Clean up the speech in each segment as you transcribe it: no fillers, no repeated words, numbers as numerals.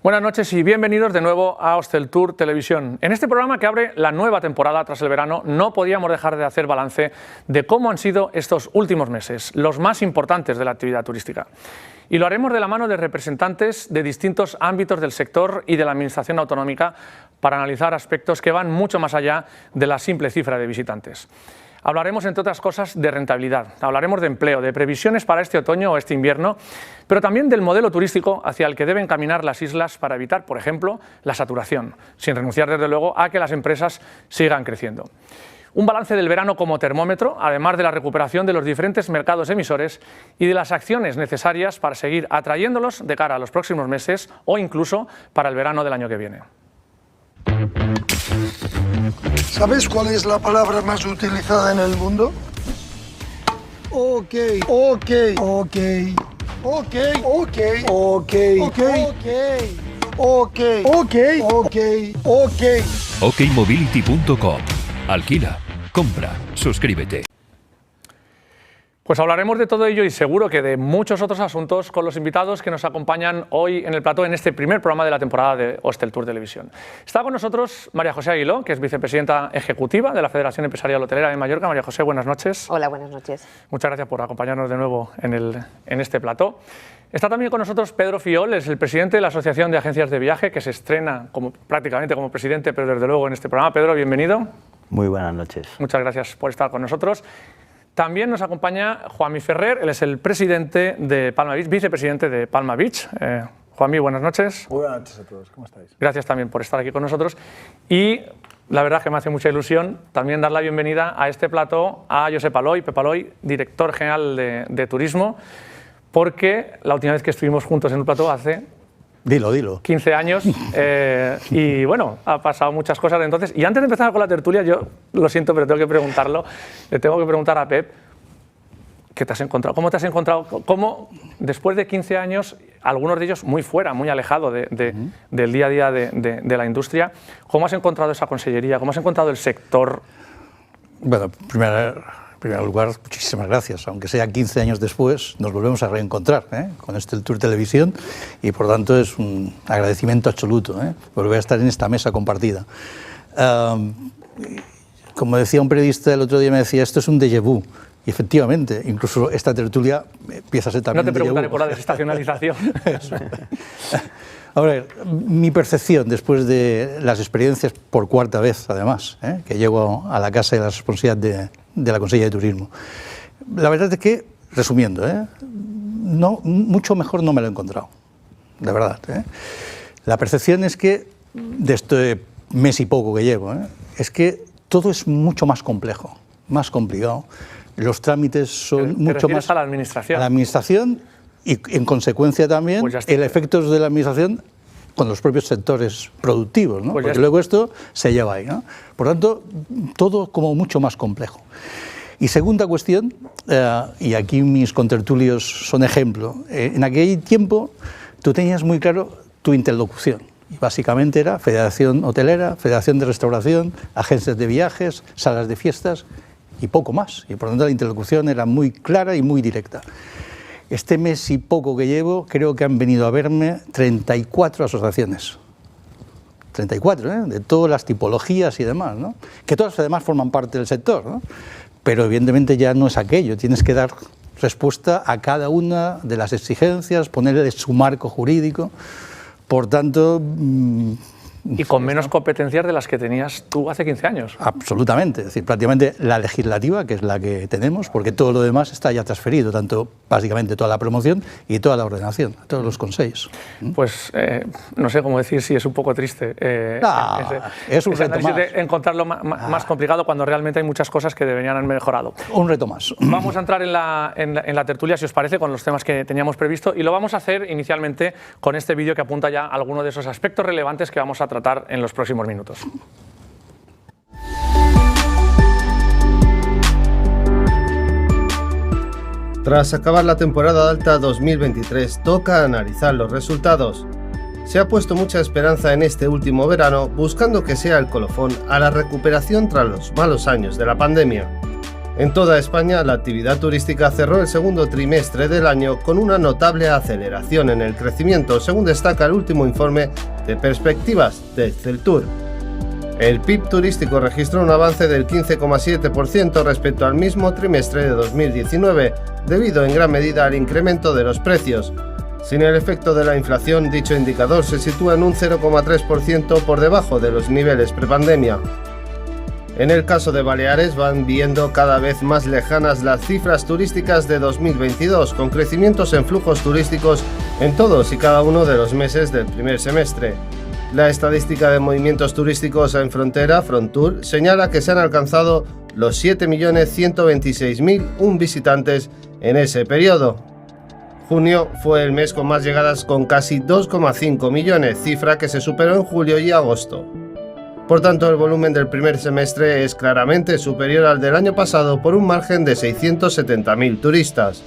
Buenas noches y bienvenidos de nuevo a Hosteltour Televisión. En este programa que abre la nueva temporada tras el verano, no podíamos dejar de hacer balance de cómo han sido estos últimos meses, los más importantes de la actividad turística. Y lo haremos de la mano de representantes de distintos ámbitos del sector y de la Administración autonómica para analizar aspectos que van mucho más allá de la simple cifra de visitantes. Hablaremos, entre otras cosas, de rentabilidad, hablaremos de empleo, de previsiones para este otoño o este invierno, pero también del modelo turístico hacia el que deben caminar las islas para evitar, por ejemplo, la saturación, sin renunciar, desde luego, a que las empresas sigan creciendo. Un balance del verano como termómetro, además de la recuperación de los diferentes mercados emisores y de las acciones necesarias para seguir atrayéndolos de cara a los próximos meses o incluso para el verano del año que viene. ¿Sabes cuál es la palabra más utilizada en el mundo? Ok. okmobility.com. Alquila, compra, suscríbete. Pues hablaremos de todo ello y seguro que de muchos otros asuntos con los invitados que nos acompañan hoy en el plató en este primer programa de la temporada de Hosteltour Televisión. Está con nosotros María José Aguiló, que es vicepresidenta ejecutiva de la Federación Empresarial Hotelera de Mallorca. María José, buenas noches. Hola, buenas noches. Muchas gracias por acompañarnos de nuevo en este plató. Está también con nosotros Pedro Fiol, es el presidente de la Asociación de Agencias de Viaje, que se estrena prácticamente como presidente, pero desde luego en este programa. Pedro, bienvenido. Muy buenas noches. Muchas gracias por estar con nosotros. También nos acompaña Juanmi Ferrer, él es el presidente de Palma Beach, vicepresidente de Palma Beach. Juanmi, buenas noches. Buenas noches a todos, ¿cómo estáis? Gracias también por estar aquí con nosotros. Y la verdad es que me hace mucha ilusión también dar la bienvenida a este plató a Josep Aloy, Pep Aloy, director general de Turismo, porque la última vez que estuvimos juntos en un plató hace... Dilo. 15 años y bueno, ha pasado muchas cosas de entonces. Y antes de empezar con la tertulia, yo lo siento, pero tengo que preguntarlo. Le tengo que preguntar a Pep, ¿qué te has encontrado? ¿Cómo te has encontrado? ¿Cómo, después de 15 años, algunos de ellos muy fuera, muy alejado del día a día de la industria, cómo has encontrado esa consellería? ¿Cómo has encontrado el sector? Bueno, en primer lugar, muchísimas gracias. Aunque sea 15 años después, nos volvemos a reencontrar con Hosteltour Televisión y, por tanto, es un agradecimiento absoluto volver a estar en esta mesa compartida. Como decía un periodista el otro día, me decía, esto es un déjà vu. Y efectivamente, incluso esta tertulia empieza a ser también un déjà vu. No te preguntaré por la desestacionalización. A ver, mi percepción después de las experiencias por cuarta vez, además, que llego a la casa de la responsabilidad de la Consellería de Turismo. La verdad es que, resumiendo, no, mucho mejor no me lo he encontrado, de verdad. La percepción es que, de este mes y poco que llevo, es que todo es mucho más complejo, más complicado. Los trámites son mucho más... a la administración. A la administración y, en consecuencia, también pues el efecto de la administración con los propios sectores productivos, ¿no? Pues porque luego esto se lleva ahí, ¿no? Por tanto, todo como mucho más complejo. Y segunda cuestión, y aquí mis contertulios son ejemplo, en aquel tiempo tú tenías muy claro tu interlocución. Y básicamente era Federación Hotelera, Federación de Restauración, agencias de viajes, salas de fiestas y poco más. Y por tanto la interlocución era muy clara y muy directa. Este mes y poco que llevo, creo que han venido a verme 34 asociaciones. 34, de todas las tipologías y demás, ¿no? Que todas además forman parte del sector, ¿no? Pero evidentemente ya no es aquello, tienes que dar respuesta a cada una de las exigencias, ponerle su marco jurídico. Por tanto... Y con menos competencias de las que tenías tú hace 15 años. Absolutamente, es decir, prácticamente la legislativa, que es la que tenemos, porque todo lo demás está ya transferido, tanto básicamente toda la promoción y toda la ordenación, todos los consejos. Pues no sé cómo decir si es un poco triste. Es un reto más. Encontrarlo más complicado cuando realmente hay muchas cosas que deberían haber mejorado. Un reto más. Vamos a entrar en la tertulia, si os parece, con los temas que teníamos previsto, y lo vamos a hacer inicialmente con este vídeo que apunta ya a algunos de esos aspectos relevantes que vamos a tratar en los próximos minutos. Tras acabar la temporada alta 2023, toca analizar los resultados. Se ha puesto mucha esperanza en este último verano, buscando que sea el colofón a la recuperación tras los malos años de la pandemia. En toda España, la actividad turística cerró el segundo trimestre del año con una notable aceleración en el crecimiento, según destaca el último informe de perspectivas de Exceltur. El PIB turístico registró un avance del 15,7% respecto al mismo trimestre de 2019, debido en gran medida al incremento de los precios. Sin el efecto de la inflación, dicho indicador se sitúa en un 0,3% por debajo de los niveles prepandemia. En el caso de Baleares van viendo cada vez más lejanas las cifras turísticas de 2022, con crecimientos en flujos turísticos en todos y cada uno de los meses del primer semestre. La estadística de movimientos turísticos en frontera, Frontur, señala que se han alcanzado los 7.126.001 visitantes en ese periodo. Junio fue el mes con más llegadas, con casi 2,5 millones, cifra que se superó en julio y agosto. Por tanto, el volumen del primer semestre es claramente superior al del año pasado por un margen de 670.000 turistas.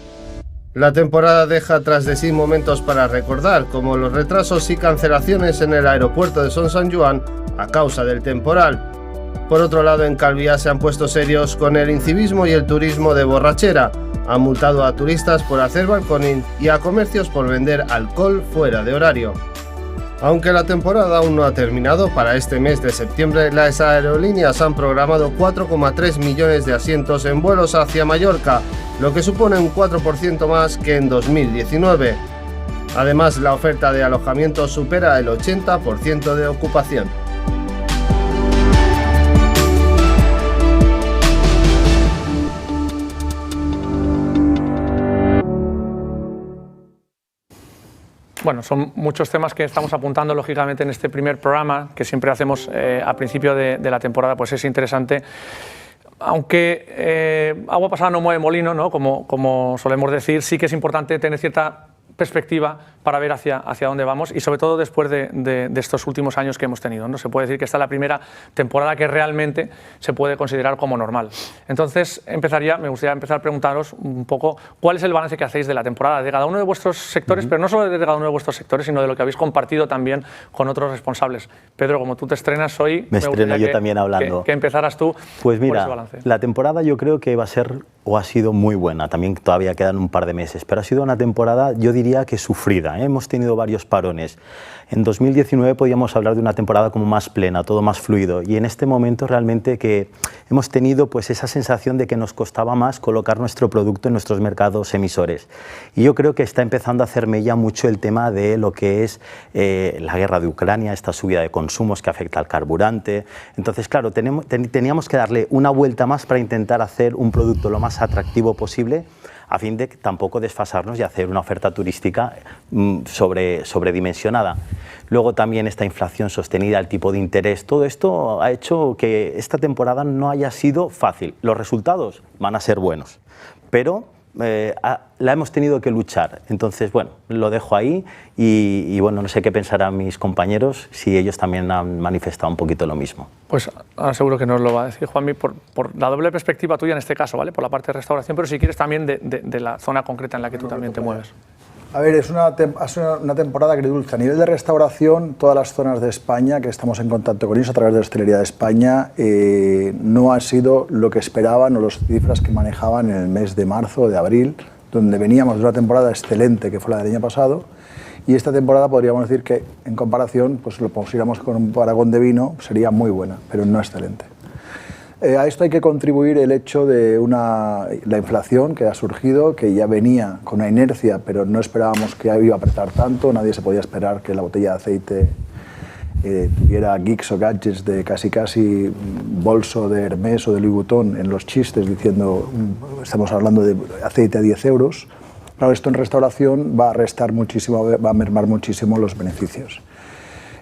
La temporada deja tras de sí momentos para recordar, como los retrasos y cancelaciones en el aeropuerto de Son Sant Joan a causa del temporal. Por otro lado, en Calviá se han puesto serios con el incivismo y el turismo de borrachera. Han multado a turistas por hacer balconing y a comercios por vender alcohol fuera de horario. Aunque la temporada aún no ha terminado, para este mes de septiembre las aerolíneas han programado 4,3 millones de asientos en vuelos hacia Mallorca, lo que supone un 4% más que en 2019. Además, la oferta de alojamiento supera el 80% de ocupación. Bueno, son muchos temas que estamos apuntando lógicamente en este primer programa que siempre hacemos a principio de la temporada, pues es interesante. Aunque agua pasada no mueve molino, ¿no? Como solemos decir, sí que es importante tener cierta perspectiva para ver hacia dónde vamos y sobre todo después de estos últimos años que hemos tenido, ¿no? Se puede decir que esta es la primera temporada que realmente se puede considerar como normal. Entonces me gustaría empezar a preguntaros un poco cuál es el balance que hacéis de la temporada de cada uno de vuestros sectores, pero no solo de cada uno de vuestros sectores, sino de lo que habéis compartido también con otros responsables. Pedro, como tú te estrenas hoy, me estreno yo también hablando. Que empezaras tú. Pues mira, por ese balance. La temporada yo creo que va a ser o ha sido muy buena, también todavía quedan un par de meses, pero ha sido una temporada, yo diría que sufrida, ¿eh? Hemos tenido varios parones. En 2019 podíamos hablar de una temporada como más plena, todo más fluido, y en este momento realmente que hemos tenido pues esa sensación de que nos costaba más colocar nuestro producto en nuestros mercados emisores. Y yo creo que está empezando a hacerme ya mucho el tema de lo que es la guerra de Ucrania, esta subida de consumos que afecta al carburante. Entonces, claro, teníamos que darle una vuelta más para intentar hacer un producto lo más atractivo posible, a fin de tampoco desfasarnos y hacer una oferta turística sobredimensionada. Luego también esta inflación sostenida, el tipo de interés, todo esto ha hecho que esta temporada no haya sido fácil. Los resultados van a ser buenos, pero la hemos tenido que luchar. Entonces, bueno, lo dejo ahí y bueno, no sé qué pensarán mis compañeros, si ellos también han manifestado un poquito lo mismo. Pues ahora seguro que nos lo va a decir Juanmi, por la doble perspectiva tuya en este caso, ¿vale? Por la parte de restauración, pero si quieres también de la zona concreta en la que tú también te mueves. A ver, es una temporada agridulce. A nivel de restauración, todas las zonas de España que estamos en contacto con ellos a través de la Hostelería de España no ha sido lo que esperaban o las cifras que manejaban en el mes de marzo o de abril, donde veníamos de una temporada excelente que fue la del año pasado, y esta temporada podríamos decir que en comparación, pues lo pusiéramos con un paragón de vino, sería muy buena, pero no excelente. A esto hay que contribuir el hecho de la inflación que ha surgido, que ya venía con una inercia, pero no esperábamos que iba a apretar tanto. Nadie se podía esperar que la botella de aceite tuviera geeks o gadgets de casi bolso de Hermès o de Louis Vuitton en los chistes diciendo estamos hablando de aceite a 10 euros. Claro, esto en restauración va a restar muchísimo, va a mermar muchísimo los beneficios.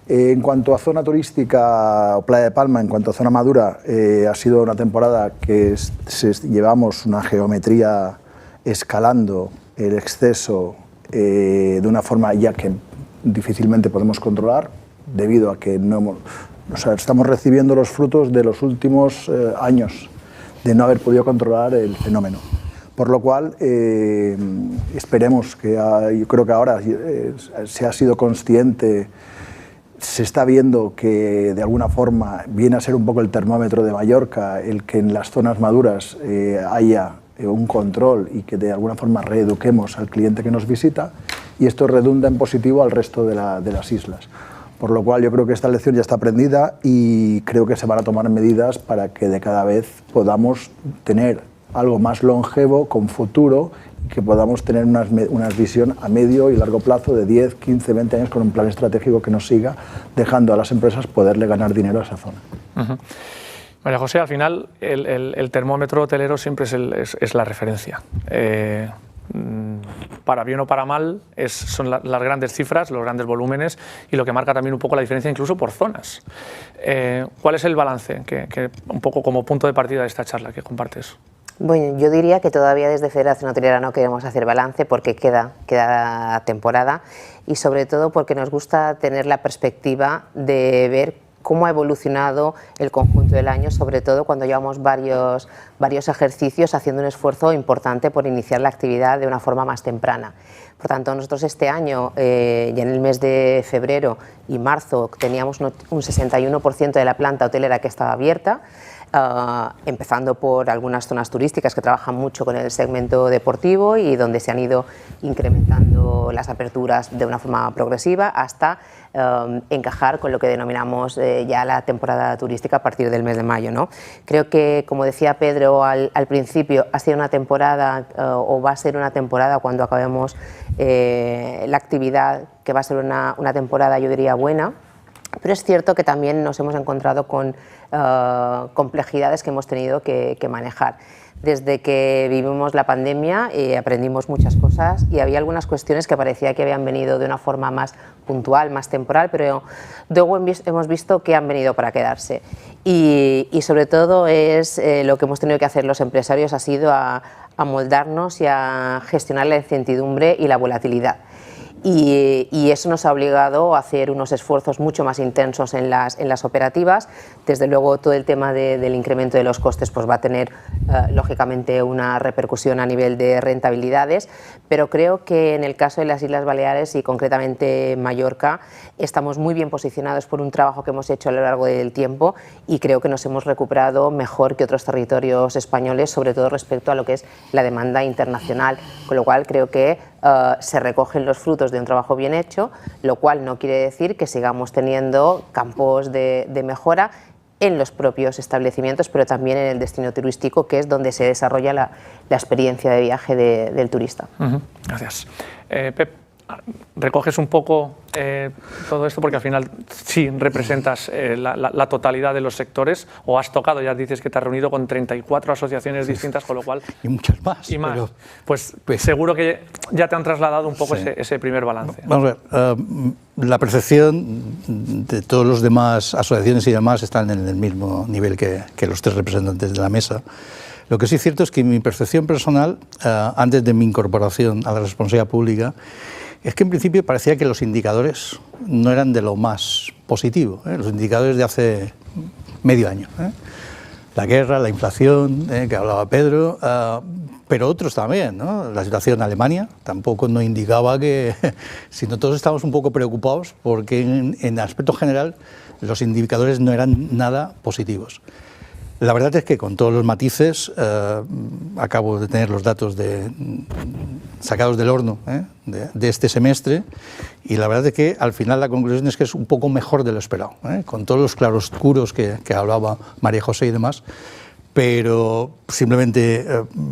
En cuanto a zona turística o Playa de Palma, en cuanto a zona madura, ha sido una temporada que llevamos una geometría escalando el exceso de una forma ya que difícilmente podemos controlar, debido a que estamos recibiendo los frutos de los últimos años de no haber podido controlar el fenómeno. Por lo cual, esperemos que, yo creo que ahora se ha sido consciente, se está viendo que de alguna forma viene a ser un poco el termómetro de Mallorca, el que en las zonas maduras haya un control y que de alguna forma reeduquemos al cliente que nos visita, y esto redunda en positivo al resto de las islas. Por lo cual yo creo que esta lección ya está aprendida y creo que se van a tomar medidas para que de cada vez podamos tener algo más longevo, con futuro, y que podamos tener una visión a medio y largo plazo de 10, 15, 20 años con un plan estratégico que nos siga dejando a las empresas poderle ganar dinero a esa zona. María José, al final el termómetro hotelero siempre es la referencia. Para bien o para mal, son las grandes cifras, los grandes volúmenes y lo que marca también un poco la diferencia incluso por zonas. ¿Cuál es el balance, un poco como punto de partida de esta charla que compartes? Bueno, yo diría que todavía desde Federación Hotelera no queremos hacer balance porque queda temporada y sobre todo porque nos gusta tener la perspectiva de ver cómo ha evolucionado el conjunto del año, sobre todo cuando llevamos varios ejercicios haciendo un esfuerzo importante por iniciar la actividad de una forma más temprana. Por tanto, nosotros este año, ya en el mes de febrero y marzo, teníamos un 61% de la planta hotelera que estaba abierta, empezando por algunas zonas turísticas que trabajan mucho con el segmento deportivo y donde se han ido incrementando las aperturas de una forma progresiva hasta encajar con lo que denominamos ya la temporada turística a partir del mes de mayo, ¿no? Creo que, como decía Pedro al principio, ha sido una temporada o va a ser una temporada cuando acabemos la actividad, que va a ser una temporada, yo diría, buena. Pero es cierto que también nos hemos encontrado con complejidades que hemos tenido que manejar. Desde que vivimos la pandemia aprendimos muchas cosas y había algunas cuestiones que parecía que habían venido de una forma más puntual, más temporal, pero luego hemos visto que han venido para quedarse. Y sobre todo lo que hemos tenido que hacer los empresarios ha sido a moldarnos y a gestionar la incertidumbre y la volatilidad. Y eso nos ha obligado a hacer unos esfuerzos mucho más intensos en las operativas. Desde luego, todo el tema del incremento de los costes pues va a tener, lógicamente, una repercusión a nivel de rentabilidades, pero creo que en el caso de las Islas Baleares y concretamente Mallorca, estamos muy bien posicionados por un trabajo que hemos hecho a lo largo del tiempo y creo que nos hemos recuperado mejor que otros territorios españoles, sobre todo respecto a lo que es la demanda internacional, con lo cual creo que se recogen los frutos de un trabajo bien hecho, lo cual no quiere decir que sigamos teniendo campos de mejora en los propios establecimientos, pero también en el destino turístico, que es donde se desarrolla la experiencia de viaje del turista. Gracias. Pep, recoges un poco todo esto porque al final sí representas la totalidad de los sectores, o has tocado, ya dices que te has reunido con 34 asociaciones distintas, con lo cual... Y muchas más. Y más. Pero, pues seguro que ya te han trasladado un poco ese primer balance. Vamos a ver, la percepción de todos los demás asociaciones y demás están en el mismo nivel que los tres representantes de la mesa. Lo que sí es cierto es que mi percepción personal, antes de mi incorporación a la responsabilidad pública, es que en principio parecía que los indicadores no eran de lo más positivo, los indicadores de hace medio año. La guerra, la inflación, que hablaba Pedro, pero otros también, ¿no? La situación en Alemania tampoco nos indicaba que, sino todos estábamos un poco preocupados porque en aspecto general los indicadores no eran nada positivos. La verdad es que con todos los matices, acabo de tener los datos sacados del horno de este semestre, y la verdad es que al final la conclusión es que es un poco mejor de lo esperado, con todos los claroscuros que hablaba María José y demás, pero simplemente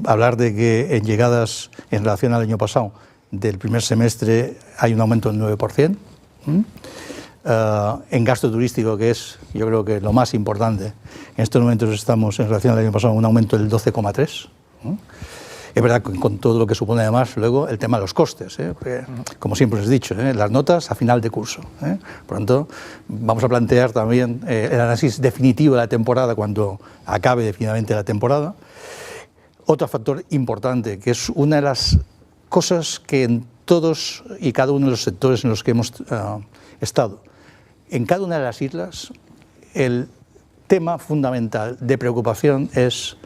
hablar de que en llegadas en relación al año pasado del primer semestre hay un aumento del 9%, en gasto turístico, que es, yo creo que lo más importante, en estos momentos estamos en relación al año pasado un aumento del 12,3%. Es verdad que con todo lo que supone además luego el tema de los costes, porque, como siempre os he dicho, las notas a final de curso. Por lo tanto, vamos a plantear también el análisis definitivo de la temporada cuando acabe definitivamente la temporada. Otro factor importante, que es una de las cosas que en todos y cada uno de los sectores en los que hemos estado, en cada una de las islas, el tema fundamental de preocupación es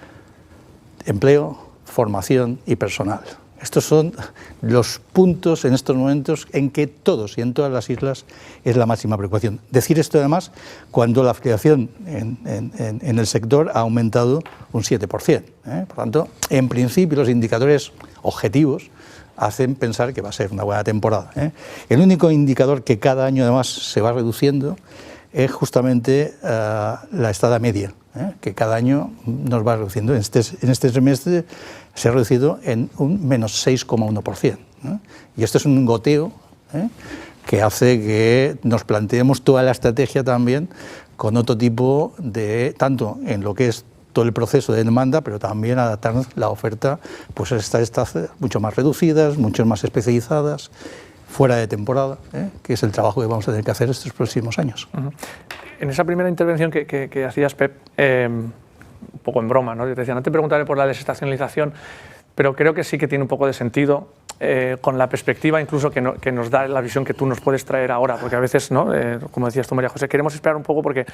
empleo, formación y personal. Estos son los puntos en estos momentos en que todos y en todas las islas es la máxima preocupación. Decir esto además cuando la afiliación en el sector ha aumentado un 7%. Por tanto, en principio los indicadores objetivos hacen pensar que va a ser una buena temporada. El único indicador que cada año además se va reduciendo es justamente la estada media, que cada año nos va reduciendo. En este semestre se ha reducido en un menos 6,1%. Y esto es un goteo que hace que nos planteemos toda la estrategia también con otro tipo de, tanto en lo que es todo el proceso de demanda, pero también adaptarnos la oferta pues a estas mucho más reducidas, mucho más especializadas, fuera de temporada, que es el trabajo que vamos a tener que hacer estos próximos años. En esa primera intervención que hacías, Pep, un poco en broma, ¿no? Yo te decía, no te preguntaré por la desestacionalización, pero creo que sí que tiene un poco de sentido con la perspectiva incluso que nos da la visión que tú nos puedes traer ahora, porque a veces, ¿no? Como decías tú, María José, queremos esperar un poco porque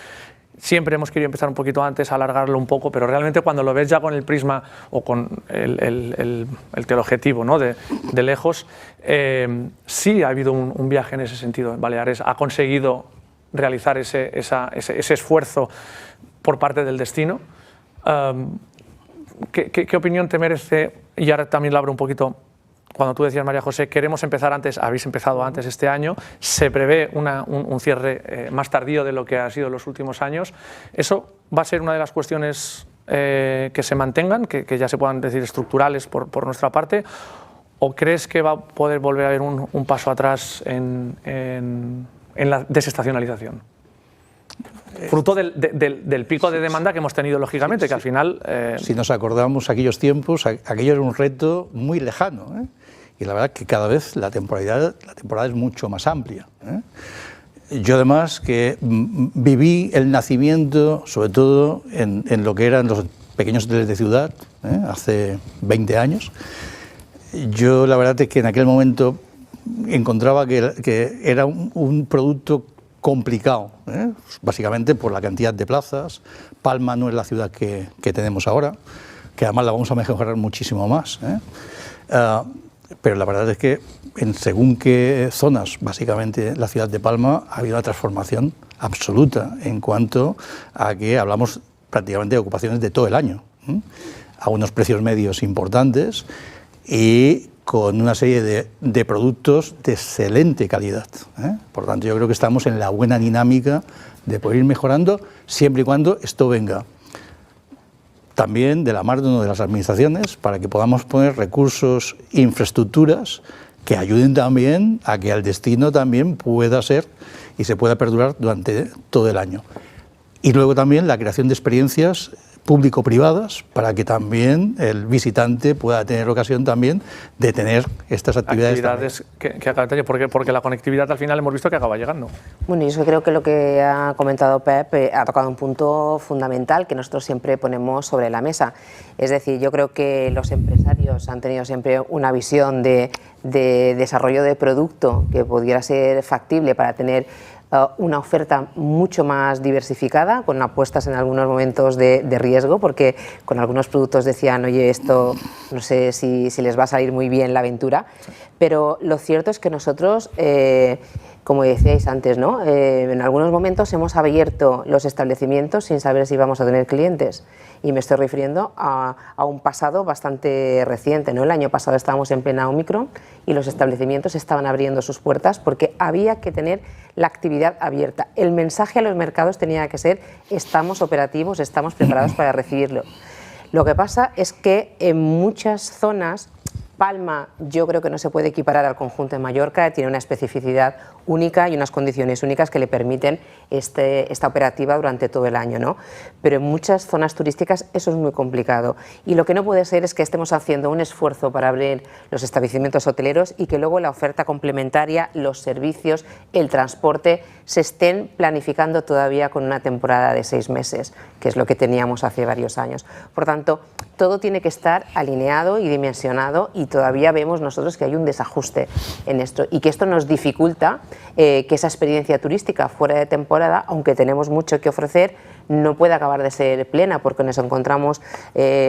siempre hemos querido empezar un poquito antes, alargarlo un poco, pero realmente cuando lo ves ya con el prisma o con el teleobjetivo, ¿no? de lejos, sí ha habido un viaje en ese sentido. Baleares ha conseguido realizar ese esfuerzo por parte del destino. ¿Qué opinión te merece? Y ahora también lo abro un poquito. Cuando tú decías, María José, queremos empezar antes, habéis empezado antes este año, se prevé un cierre más tardío de lo que ha sido en los últimos años. ¿Eso va a ser una de las cuestiones que se mantengan, que ya se puedan decir estructurales por nuestra parte? ¿O crees que va a poder volver a haber un paso atrás en la desestacionalización? Fruto del pico de demanda que hemos tenido, lógicamente, que al final... Si nos acordamos aquellos tiempos, aquello era un reto muy lejano, y la verdad que cada vez la temporada es mucho más amplia. Yo además que viví el nacimiento, sobre todo en lo que eran los pequeños hoteles de ciudad, hace 20 años. Yo la verdad es que en aquel momento encontraba que era un producto complicado, básicamente por la cantidad de plazas. Palma no es la ciudad que tenemos ahora, que además la vamos a mejorar muchísimo más. Pero la verdad es que en según qué zonas, básicamente la ciudad de Palma, ha habido una transformación absoluta en cuanto a que hablamos prácticamente de ocupaciones de todo el año, a unos precios medios importantes y con una serie de productos de excelente calidad. Por tanto, yo creo que estamos en la buena dinámica de poder ir mejorando, siempre y cuando esto venga también de la mano de las administraciones, para que podamos poner recursos, infraestructuras que ayuden también a que el destino también pueda ser y se pueda perdurar durante todo el año. Y luego también la creación de experiencias público-privadas para que también el visitante pueda tener ocasión también de tener estas actividades porque la conectividad al final hemos visto que acaba llegando. Bueno, yo creo que lo que ha comentado Pep ha tocado un punto fundamental que nosotros siempre ponemos sobre la mesa. Es decir, yo creo que los empresarios han tenido siempre una visión de desarrollo de producto que pudiera ser factible para tener una oferta mucho más diversificada, con apuestas en algunos momentos de riesgo, porque con algunos productos decían, oye, esto no sé si les va a salir muy bien la aventura, pero lo cierto es que nosotros, como decíais antes, ¿no? En algunos momentos hemos abierto los establecimientos sin saber si íbamos a tener clientes, y me estoy refiriendo a un pasado bastante reciente, ¿no? El año pasado estábamos en plena Omicron y los establecimientos estaban abriendo sus puertas porque había que tener la actividad abierta. El mensaje a los mercados tenía que ser: estamos operativos, estamos preparados para recibirlo. Lo que pasa es que en muchas zonas, Palma yo creo que no se puede equiparar al conjunto de Mallorca, tiene una especificidad única y unas condiciones únicas que le permiten esta operativa durante todo el año, ¿no? Pero en muchas zonas turísticas eso es muy complicado, y lo que no puede ser es que estemos haciendo un esfuerzo para abrir los establecimientos hoteleros y que luego la oferta complementaria, los servicios, el transporte se estén planificando todavía con una temporada de 6 meses, que es lo que teníamos hace varios años. Por tanto, todo tiene que estar alineado y dimensionado, y y todavía vemos nosotros que hay un desajuste en esto y que esto nos dificulta que esa experiencia turística fuera de temporada, aunque tenemos mucho que ofrecer, no puede acabar de ser plena, porque nos encontramos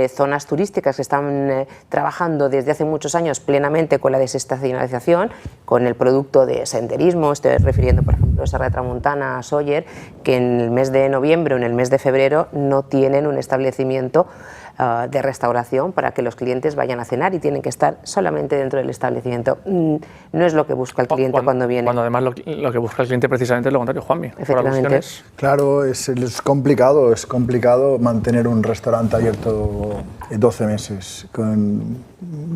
zonas turísticas que están trabajando desde hace muchos años plenamente con la desestacionalización, con el producto de senderismo. Estoy refiriendo, por ejemplo, a Serra de Tramuntana, a Sóller, que en el mes de noviembre o en el mes de febrero no tienen un establecimiento de restauración para que los clientes vayan a cenar y tienen que estar solamente dentro del establecimiento. No es lo que busca el cliente cuando viene. Cuando además lo que busca el cliente precisamente es lo contrario, Juanmi. Efectivamente. Claro, es complicado mantener un restaurante abierto 12 meses,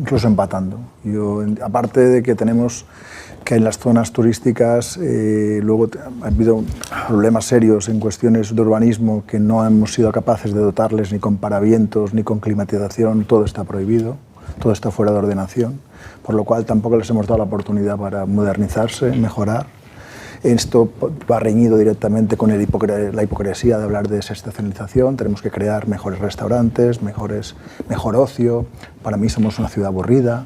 incluso empatando. Aparte de que tenemos que en las zonas turísticas luego ha habido problemas serios en cuestiones de urbanismo que no hemos sido capaces de dotarles ni con paravientos ni con climatización, todo está prohibido, todo está fuera de ordenación, por lo cual tampoco les hemos dado la oportunidad para modernizarse, mejorar. Esto va reñido directamente con la hipocresía de hablar de desestacionalización. Tenemos que crear mejores restaurantes, mejor ocio. Para mí somos una ciudad aburrida,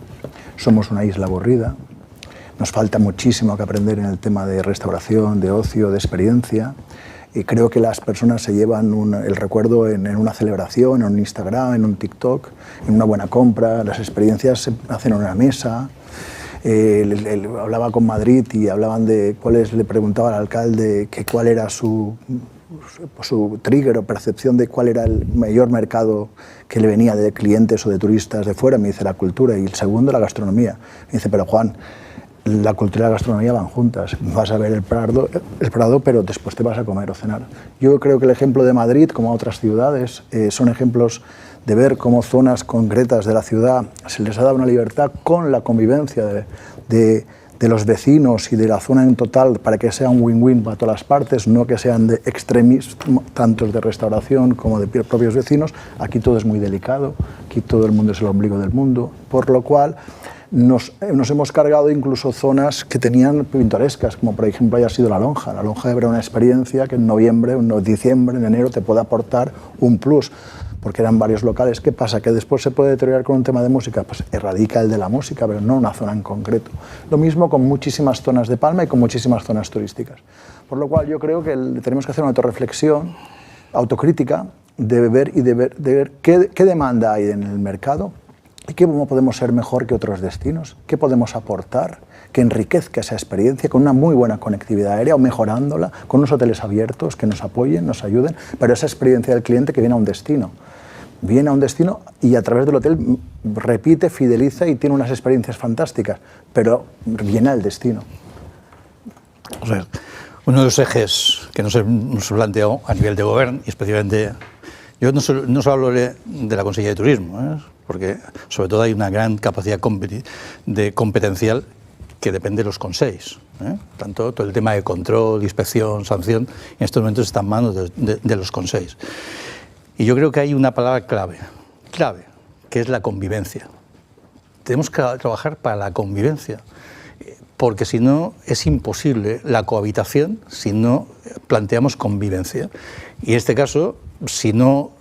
somos una isla aburrida. Nos falta muchísimo que aprender en el tema de restauración, de ocio, de experiencia. Y creo que las personas se llevan el recuerdo en una celebración, en un Instagram, en un TikTok, en una buena compra. Las experiencias se hacen en una mesa. Hablaba con Madrid y hablaban de le preguntaba al alcalde cuál era su trigger o percepción de cuál era el mayor mercado que le venía de clientes o de turistas de fuera. Me dice la cultura y el segundo la gastronomía. Me dice, pero Juan, la cultura y la gastronomía van juntas. Vas a ver el Prado, pero después te vas a comer o cenar. Yo creo que el ejemplo de Madrid, como otras ciudades, son ejemplos de ver cómo zonas concretas de la ciudad se les ha dado una libertad con la convivencia de los vecinos y de la zona en total para que sea un win-win para todas las partes, no que sean de extremis, tantos de restauración como de propios vecinos. Aquí todo es muy delicado, aquí todo el mundo es el ombligo del mundo, por lo cual nos hemos cargado incluso zonas que tenían pintorescas, como por ejemplo haya sido la Lonja. La Lonja era una experiencia que en noviembre, en diciembre, en enero te puede aportar un plus, porque eran varios locales. ¿Qué pasa? ¿Que después se puede deteriorar con un tema de música? Pues erradica el de la música, pero no una zona en concreto. Lo mismo con muchísimas zonas de Palma y con muchísimas zonas turísticas. Por lo cual yo creo que tenemos que hacer una autorreflexión, autocrítica, de ver qué demanda hay en el mercado, ¿y cómo podemos ser mejor que otros destinos? ¿Qué podemos aportar que enriquezca esa experiencia con una muy buena conectividad aérea o mejorándola con unos hoteles abiertos que nos apoyen, nos ayuden? Pero esa experiencia del cliente que viene a un destino. Viene a un destino y a través del hotel repite, fideliza y tiene unas experiencias fantásticas, pero viene al destino. O sea, uno de los ejes que nos hemos planteado a nivel de gobierno, y especialmente, yo no solo hablo de la Consellería de Turismo, porque sobre todo hay una gran capacidad competencial que depende de los consells. Tanto todo el tema de control, inspección, sanción, en estos momentos está en manos de los consells. Y yo creo que hay una palabra clave, que es la convivencia. Tenemos que trabajar para la convivencia, porque si no es imposible la cohabitación si no planteamos convivencia. Y en este caso, si no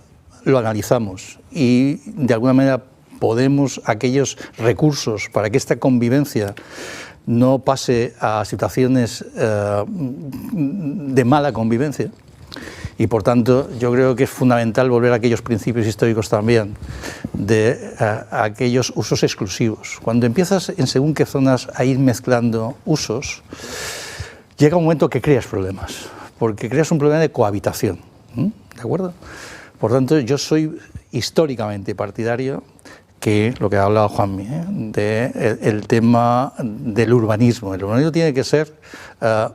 lo analizamos y de alguna manera podemos aquellos recursos para que esta convivencia no pase a situaciones de mala convivencia, y por tanto yo creo que es fundamental volver a aquellos principios históricos también de aquellos usos exclusivos. Cuando empiezas en según qué zonas a ir mezclando usos, llega un momento que creas problemas, porque creas un problema de cohabitación, ¿de acuerdo? Por tanto, yo soy históricamente partidario que lo que ha hablado Juanmi, del tema del urbanismo. El urbanismo tiene que ser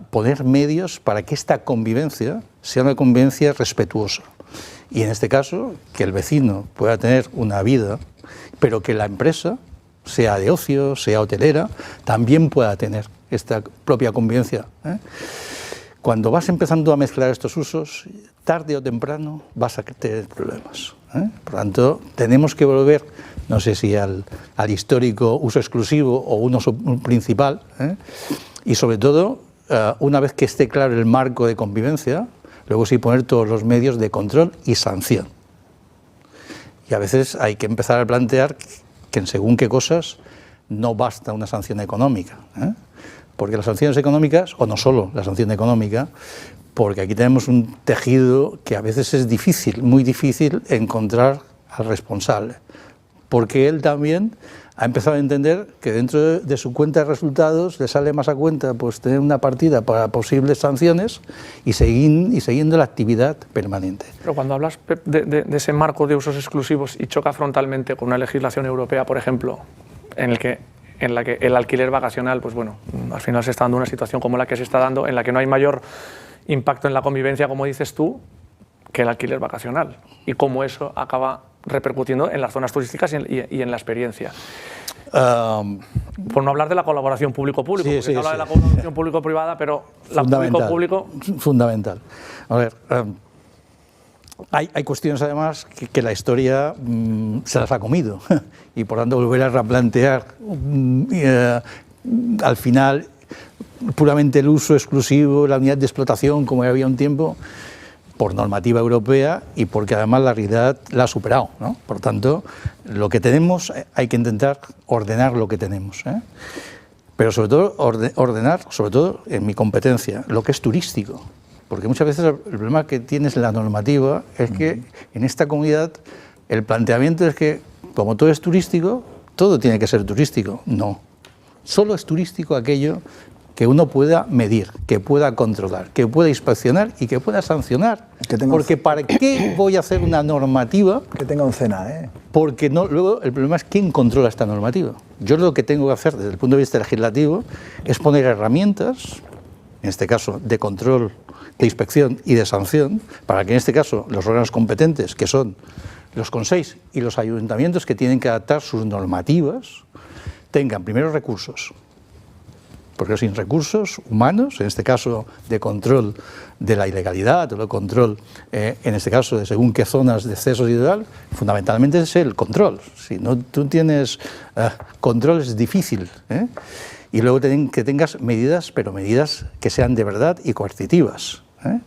poner medios para que esta convivencia sea una convivencia respetuosa. Y en este caso, que el vecino pueda tener una vida, pero que la empresa, sea de ocio, sea hotelera, también pueda tener esta propia convivencia. Cuando vas empezando a mezclar estos usos, tarde o temprano vas a tener problemas. Por tanto, tenemos que volver, no sé si al histórico uso exclusivo o un uso principal, y sobre todo, una vez que esté claro el marco de convivencia, luego sí poner todos los medios de control y sanción. Y a veces hay que empezar a plantear que en según qué cosas no basta una sanción económica, ¿eh? Porque las sanciones económicas, o no solo la sanción económica, porque aquí tenemos un tejido que a veces es difícil, muy difícil encontrar al responsable, porque él también ha empezado a entender que dentro de su cuenta de resultados le sale más a cuenta pues tener una partida para posibles sanciones y siguiendo la actividad permanente. Pero cuando hablas de ese marco de usos exclusivos y choca frontalmente con una legislación europea, por ejemplo, en la que el alquiler vacacional, pues bueno, al final se está dando una situación como la que se está dando, en la que no hay mayor impacto en la convivencia, como dices tú, que el alquiler vacacional, y cómo eso acaba repercutiendo en las zonas turísticas y en la experiencia. Por no hablar de la colaboración público-público, porque se habla de la colaboración público-privada, pero la público-público... Fundamental. A ver, hay cuestiones además que la historia se las ha comido y por tanto volver a replantear al final puramente el uso exclusivo, la unidad de explotación como había un tiempo, por normativa europea y porque además la realidad la ha superado, ¿no? Por tanto, lo que tenemos hay que intentar ordenar lo que tenemos, ¿eh? Pero sobre todo ordenar, sobre todo en mi competencia, lo que es turístico. Porque muchas veces el problema que tienes en la normativa es que en esta comunidad el planteamiento es que como todo es turístico, todo tiene que ser turístico. No, solo es turístico aquello que uno pueda medir, que pueda controlar, que pueda inspeccionar y que pueda sancionar. Porque ¿para qué voy a hacer una normativa? Que tenga un cena, ¿eh? Porque no, luego el problema es quién controla esta normativa. Yo lo que tengo que hacer desde el punto de vista legislativo es poner herramientas, en este caso de control, de inspección y de sanción, para que en este caso los órganos competentes, que son los consells y los ayuntamientos que tienen que adaptar sus normativas, tengan primero recursos. Porque sin recursos humanos, en este caso de control de la ilegalidad, o de control, en este caso de según qué zonas de excesos y tal, fundamentalmente es el control. Si no tú tienes control es difícil, ¿eh? Y luego que tengas medidas, pero medidas que sean de verdad y coercitivas, ¿eh?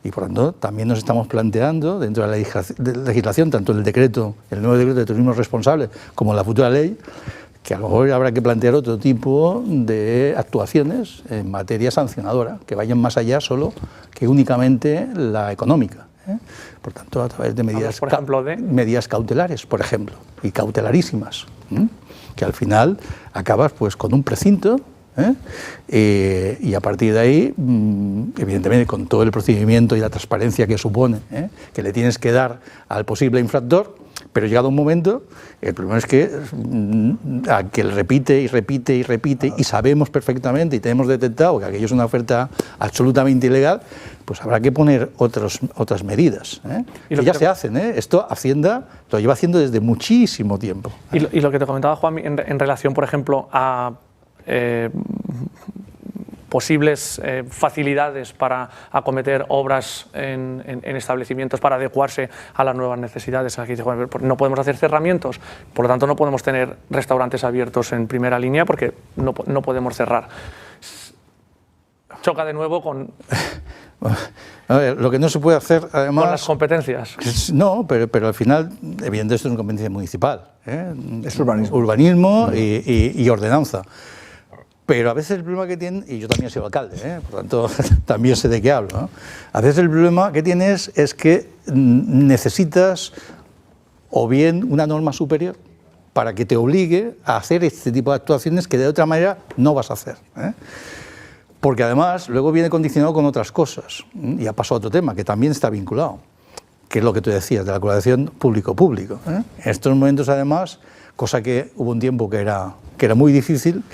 Y por lo tanto también nos estamos planteando dentro de la legislación, tanto el nuevo decreto de turismo responsable como la futura ley, que a lo mejor habrá que plantear otro tipo de actuaciones en materia sancionadora, que vayan más allá solo que únicamente la económica, ¿eh? Por tanto, a través de medidas, por ejemplo, medidas cautelares, por ejemplo, y cautelarísimas, ¿eh? Que al final acabas pues con un precinto, ¿eh? Y a partir de ahí, evidentemente con todo el procedimiento y la transparencia que supone, ¿eh? Que le tienes que dar al posible infractor. Pero llegado un momento, el problema es que aquel repite y repite y repite y sabemos perfectamente y tenemos detectado que aquello es una oferta absolutamente ilegal, pues habrá que poner otras medidas, ¿eh? Que ya se hacen, ¿eh? Esto Hacienda lo lleva haciendo desde muchísimo tiempo. Y lo que te comentaba, Juan, en relación, por ejemplo, a posibles facilidades para acometer obras en establecimientos para adecuarse a las nuevas necesidades. Aquí dice, bueno, no podemos hacer cerramientos, por lo tanto no podemos tener restaurantes abiertos en primera línea porque no podemos cerrar. Choca de nuevo con... A ver, lo que no se puede hacer, además... Con las competencias. No, pero al final, evidentemente, esto es una competencia municipal, ¿eh? Es urbanismo. Urbanismo y ordenanza. Pero a veces el problema que tienen, y yo también soy alcalde, ¿eh? Por tanto también sé de qué hablo, ¿no? A veces el problema que tienes es que necesitas o bien una norma superior para que te obligue a hacer este tipo de actuaciones que de otra manera no vas a hacer, ¿eh? Porque además luego viene condicionado con otras cosas, y ha pasado otro tema que también está vinculado, que es lo que tú decías, de la colaboración público-público, ¿eh? En estos momentos además, cosa que hubo un tiempo que era muy difícil.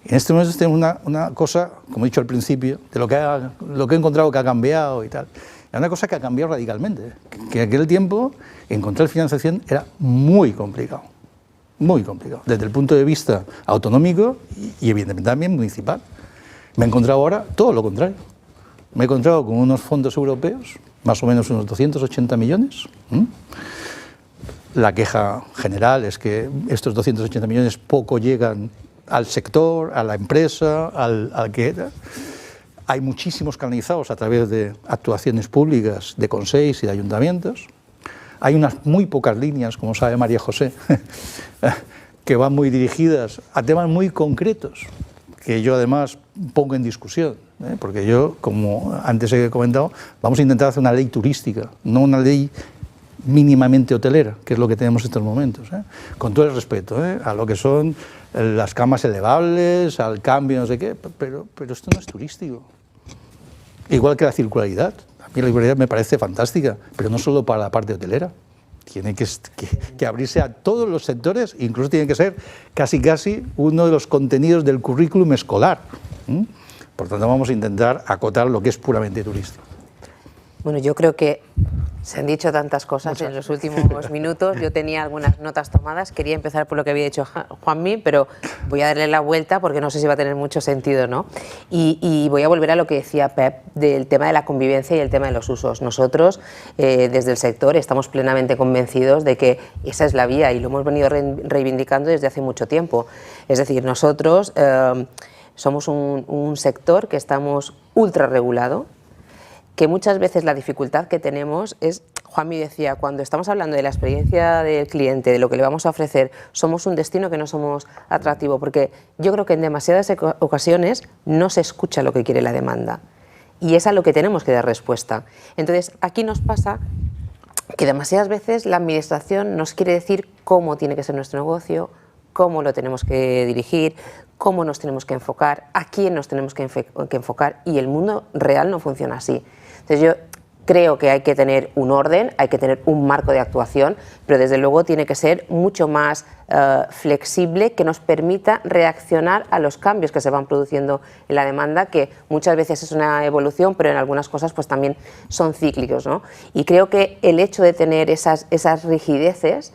En este momento tenemos una cosa, como he dicho al principio, de lo que he encontrado que ha cambiado y tal. Es una cosa que ha cambiado radicalmente. Que en aquel tiempo encontrar financiación era muy complicado. Muy complicado. Desde el punto de vista autonómico y evidentemente también municipal. Me he encontrado ahora todo lo contrario. Me he encontrado con unos fondos europeos, más o menos unos 280 millones. La queja general es que estos 280 millones poco llegan al sector, a la empresa, al que era. Hay muchísimos canalizados a través de actuaciones públicas de consells y de ayuntamientos. Hay unas muy pocas líneas, como sabe María José, que van muy dirigidas a temas muy concretos, que yo además pongo en discusión, porque yo, como antes he comentado, vamos a intentar hacer una ley turística, no una ley mínimamente hotelera, que es lo que tenemos en estos momentos, con todo el respeto a lo que son las camas elevables, al cambio, no sé qué, pero esto no es turístico. Igual que la circularidad. A mí la circularidad me parece fantástica, pero no solo para la parte hotelera. Tiene que abrirse a todos los sectores, incluso tiene que ser casi uno de los contenidos del currículum escolar. Por tanto, vamos a intentar acotar lo que es puramente turístico. Bueno, yo creo que se han dicho tantas cosas en los últimos minutos. Yo tenía algunas notas tomadas. Quería empezar por lo que había dicho Juanmi, pero voy a darle la vuelta porque no sé si va a tener mucho sentido, ¿no? Y voy a volver a lo que decía Pep del tema de la convivencia y el tema de los usos. Nosotros, desde el sector, estamos plenamente convencidos de que esa es la vía y lo hemos venido reivindicando desde hace mucho tiempo. Es decir, nosotros somos un sector que estamos ultra regulado, que muchas veces la dificultad que tenemos es, Juanmi decía, cuando estamos hablando de la experiencia del cliente, de lo que le vamos a ofrecer, somos un destino que no somos atractivo, porque yo creo que en demasiadas ocasiones no se escucha lo que quiere la demanda y es a lo que tenemos que dar respuesta. Entonces, aquí nos pasa que demasiadas veces la administración nos quiere decir cómo tiene que ser nuestro negocio, cómo lo tenemos que dirigir, cómo nos tenemos que enfocar, a quién nos tenemos que enfocar, y el mundo real no funciona así. Entonces yo creo que hay que tener un orden, hay que tener un marco de actuación, pero desde luego tiene que ser mucho más flexible, que nos permita reaccionar a los cambios que se van produciendo en la demanda, que muchas veces es una evolución, pero en algunas cosas pues también son cíclicos, ¿no? Y creo que el hecho de tener esas rigideces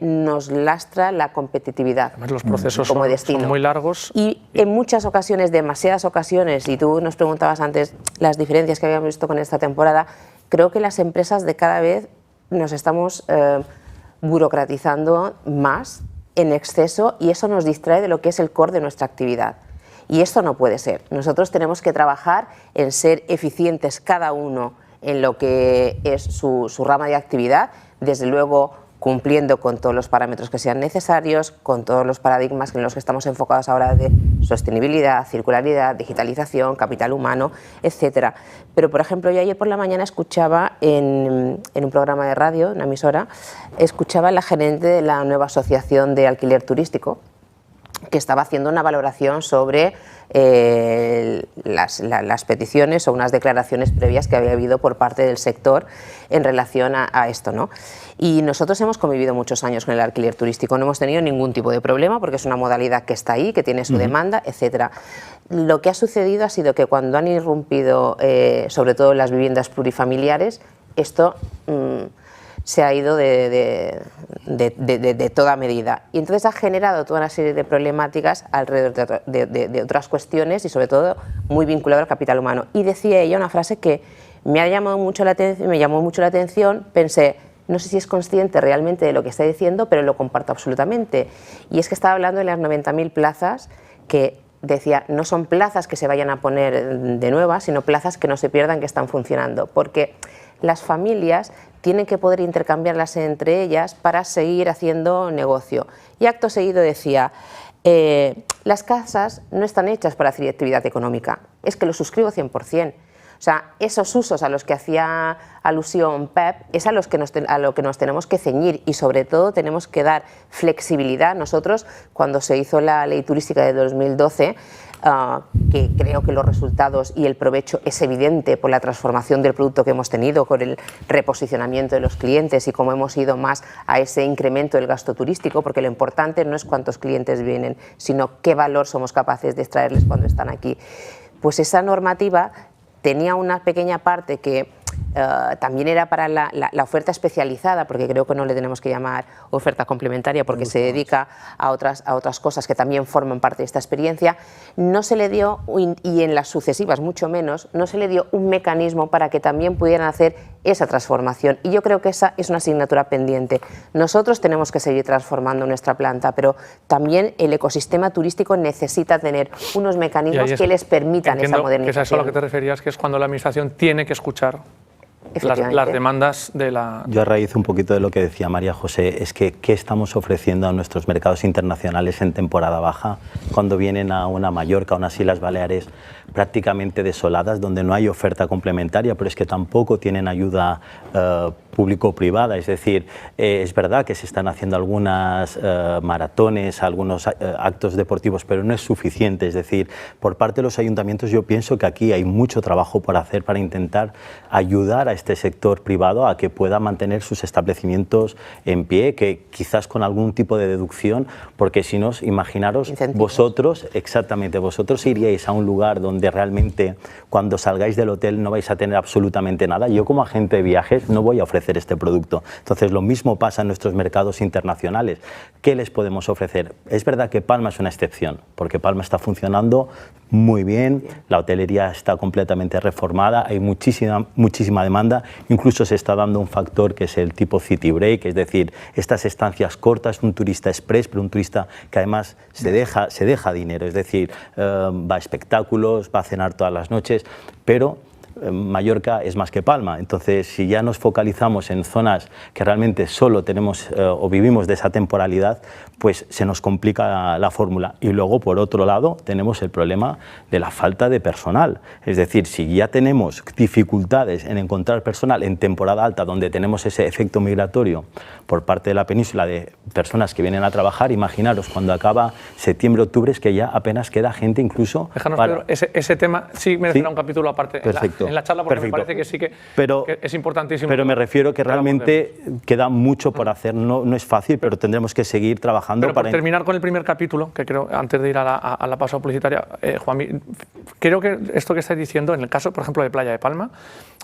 nos lastra la competitividad. Además, los procesos como son muy largos. Y en muchas ocasiones, demasiadas ocasiones, y tú nos preguntabas antes las diferencias que habíamos visto con esta temporada, creo que las empresas de cada vez nos estamos burocratizando más en exceso, y eso nos distrae de lo que es el core de nuestra actividad. Y esto no puede ser. Nosotros tenemos que trabajar en ser eficientes cada uno en lo que es su rama de actividad, desde luego cumpliendo con todos los parámetros que sean necesarios, con todos los paradigmas en los que estamos enfocados ahora de sostenibilidad, circularidad, digitalización, capital humano, etcétera. Pero, por ejemplo, yo ayer por la mañana escuchaba en un programa de radio, una emisora, escuchaba a la gerente de la nueva asociación de alquiler turístico, que estaba haciendo una valoración sobre las peticiones o unas declaraciones previas que había habido por parte del sector en relación a esto, ¿no? Y nosotros hemos convivido muchos años con el alquiler turístico, no hemos tenido ningún tipo de problema porque es una modalidad que está ahí, que tiene su demanda, etcétera. Lo que ha sucedido ha sido que cuando han irrumpido, sobre todo las viviendas plurifamiliares, esto se ha ido de toda medida. Y entonces ha generado toda una serie de problemáticas alrededor de otras cuestiones y sobre todo muy vinculado al capital humano. Y decía ella una frase que me llamó mucho la atención, pensé, no sé si es consciente realmente de lo que está diciendo, pero lo comparto absolutamente. Y es que estaba hablando de las 90.000 plazas que decía, no son plazas que se vayan a poner de nuevas, sino plazas que no se pierdan, que están funcionando. Porque las familias tienen que poder intercambiarlas entre ellas para seguir haciendo negocio. Y acto seguido decía, las casas no están hechas para hacer actividad económica, es que lo suscribo 100%. O sea, esos usos a los que hacía alusión Pep es a lo que nos tenemos que ceñir, y sobre todo tenemos que dar flexibilidad. Nosotros, cuando se hizo la ley turística de 2012, que creo que los resultados y el provecho es evidente por la transformación del producto que hemos tenido, con el reposicionamiento de los clientes y cómo hemos ido más a ese incremento del gasto turístico, porque lo importante no es cuántos clientes vienen, sino qué valor somos capaces de extraerles cuando están aquí. Pues esa normativa tenía una pequeña parte que también era para la oferta especializada, porque creo que no le tenemos que llamar oferta complementaria porque se dedica a otras cosas que también forman parte de esta experiencia. No se le dio, y en las sucesivas mucho menos, no se le dio un mecanismo para que también pudieran hacer esa transformación, y yo creo que esa es una asignatura pendiente. Nosotros tenemos que seguir transformando nuestra planta, pero también el ecosistema turístico necesita tener unos mecanismos que les permitan esa modernización. Que es a eso a lo que te referías, que es cuando la administración tiene que escuchar. Efectivamente. demandas de la... Yo a raíz un poquito de lo que decía María José, es que ¿qué estamos ofreciendo a nuestros mercados internacionales en temporada baja cuando vienen a una Mallorca, a unas Islas Baleares prácticamente desoladas, donde no hay oferta complementaria, pero es que tampoco tienen ayuda público-privada? Es decir, es verdad que se están haciendo algunas maratones, algunos actos deportivos, pero no es suficiente. Es decir, por parte de los ayuntamientos yo pienso que aquí hay mucho trabajo por hacer para intentar ayudar a este sector privado a que pueda mantener sus establecimientos en pie, que quizás con algún tipo de deducción, porque si no, imaginaros, vosotros, exactamente, vosotros iríais a un lugar donde realmente cuando salgáis del hotel no vais a tener absolutamente nada. Yo como agente de viajes no voy a ofrecer este producto. Entonces lo mismo pasa en nuestros mercados internacionales. ¿Qué les podemos ofrecer? Es verdad que Palma es una excepción, porque Palma está funcionando muy bien, la hotelería está completamente reformada, hay muchísima demanda, incluso se está dando un factor que es el tipo city break, es decir, estas estancias cortas, un turista express, pero un turista que además se deja dinero, es decir, va a espectáculos, va a cenar todas las noches, pero Mallorca es más que Palma. Entonces, si ya nos focalizamos en zonas que realmente solo tenemos o vivimos de esa temporalidad, pues se nos complica la fórmula. Y luego, por otro lado, tenemos el problema de la falta de personal. Es decir, si ya tenemos dificultades en encontrar personal en temporada alta, donde tenemos ese efecto migratorio por parte de la península de personas que vienen a trabajar, imaginaros cuando acaba septiembre, octubre, es que ya apenas queda gente incluso. Déjanos, para... Pedro, ese tema sí merecerá un capítulo aparte. Perfecto. En la charla, porque Perfecto. me parece que sí que es importantísimo. Pero me refiero que realmente queda mucho por hacer, no es fácil, pero tendremos que seguir trabajando. Pero para terminar con el primer capítulo, que creo, antes de ir a la pausa publicitaria, Juanmi, creo que esto que estáis diciendo, en el caso, por ejemplo, de Playa de Palma,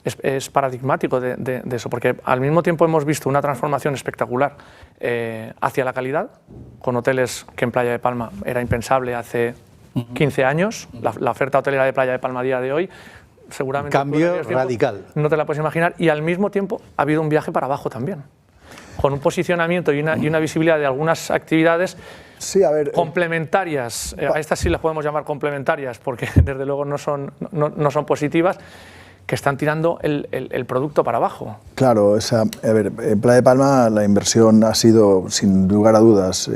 es paradigmático de eso, porque al mismo tiempo hemos visto una transformación espectacular hacia la calidad, con hoteles que en Playa de Palma era impensable hace 15 años, la oferta hotelera de Playa de Palma a día de hoy, seguramente cambio radical. No te la puedes imaginar, y al mismo tiempo ha habido un viaje para abajo también, con un posicionamiento y una visibilidad de algunas actividades complementarias. A estas sí las podemos llamar complementarias, porque desde luego no son positivas, que están tirando el producto para abajo. Claro, en Playa de Palma la inversión ha sido, sin lugar a dudas,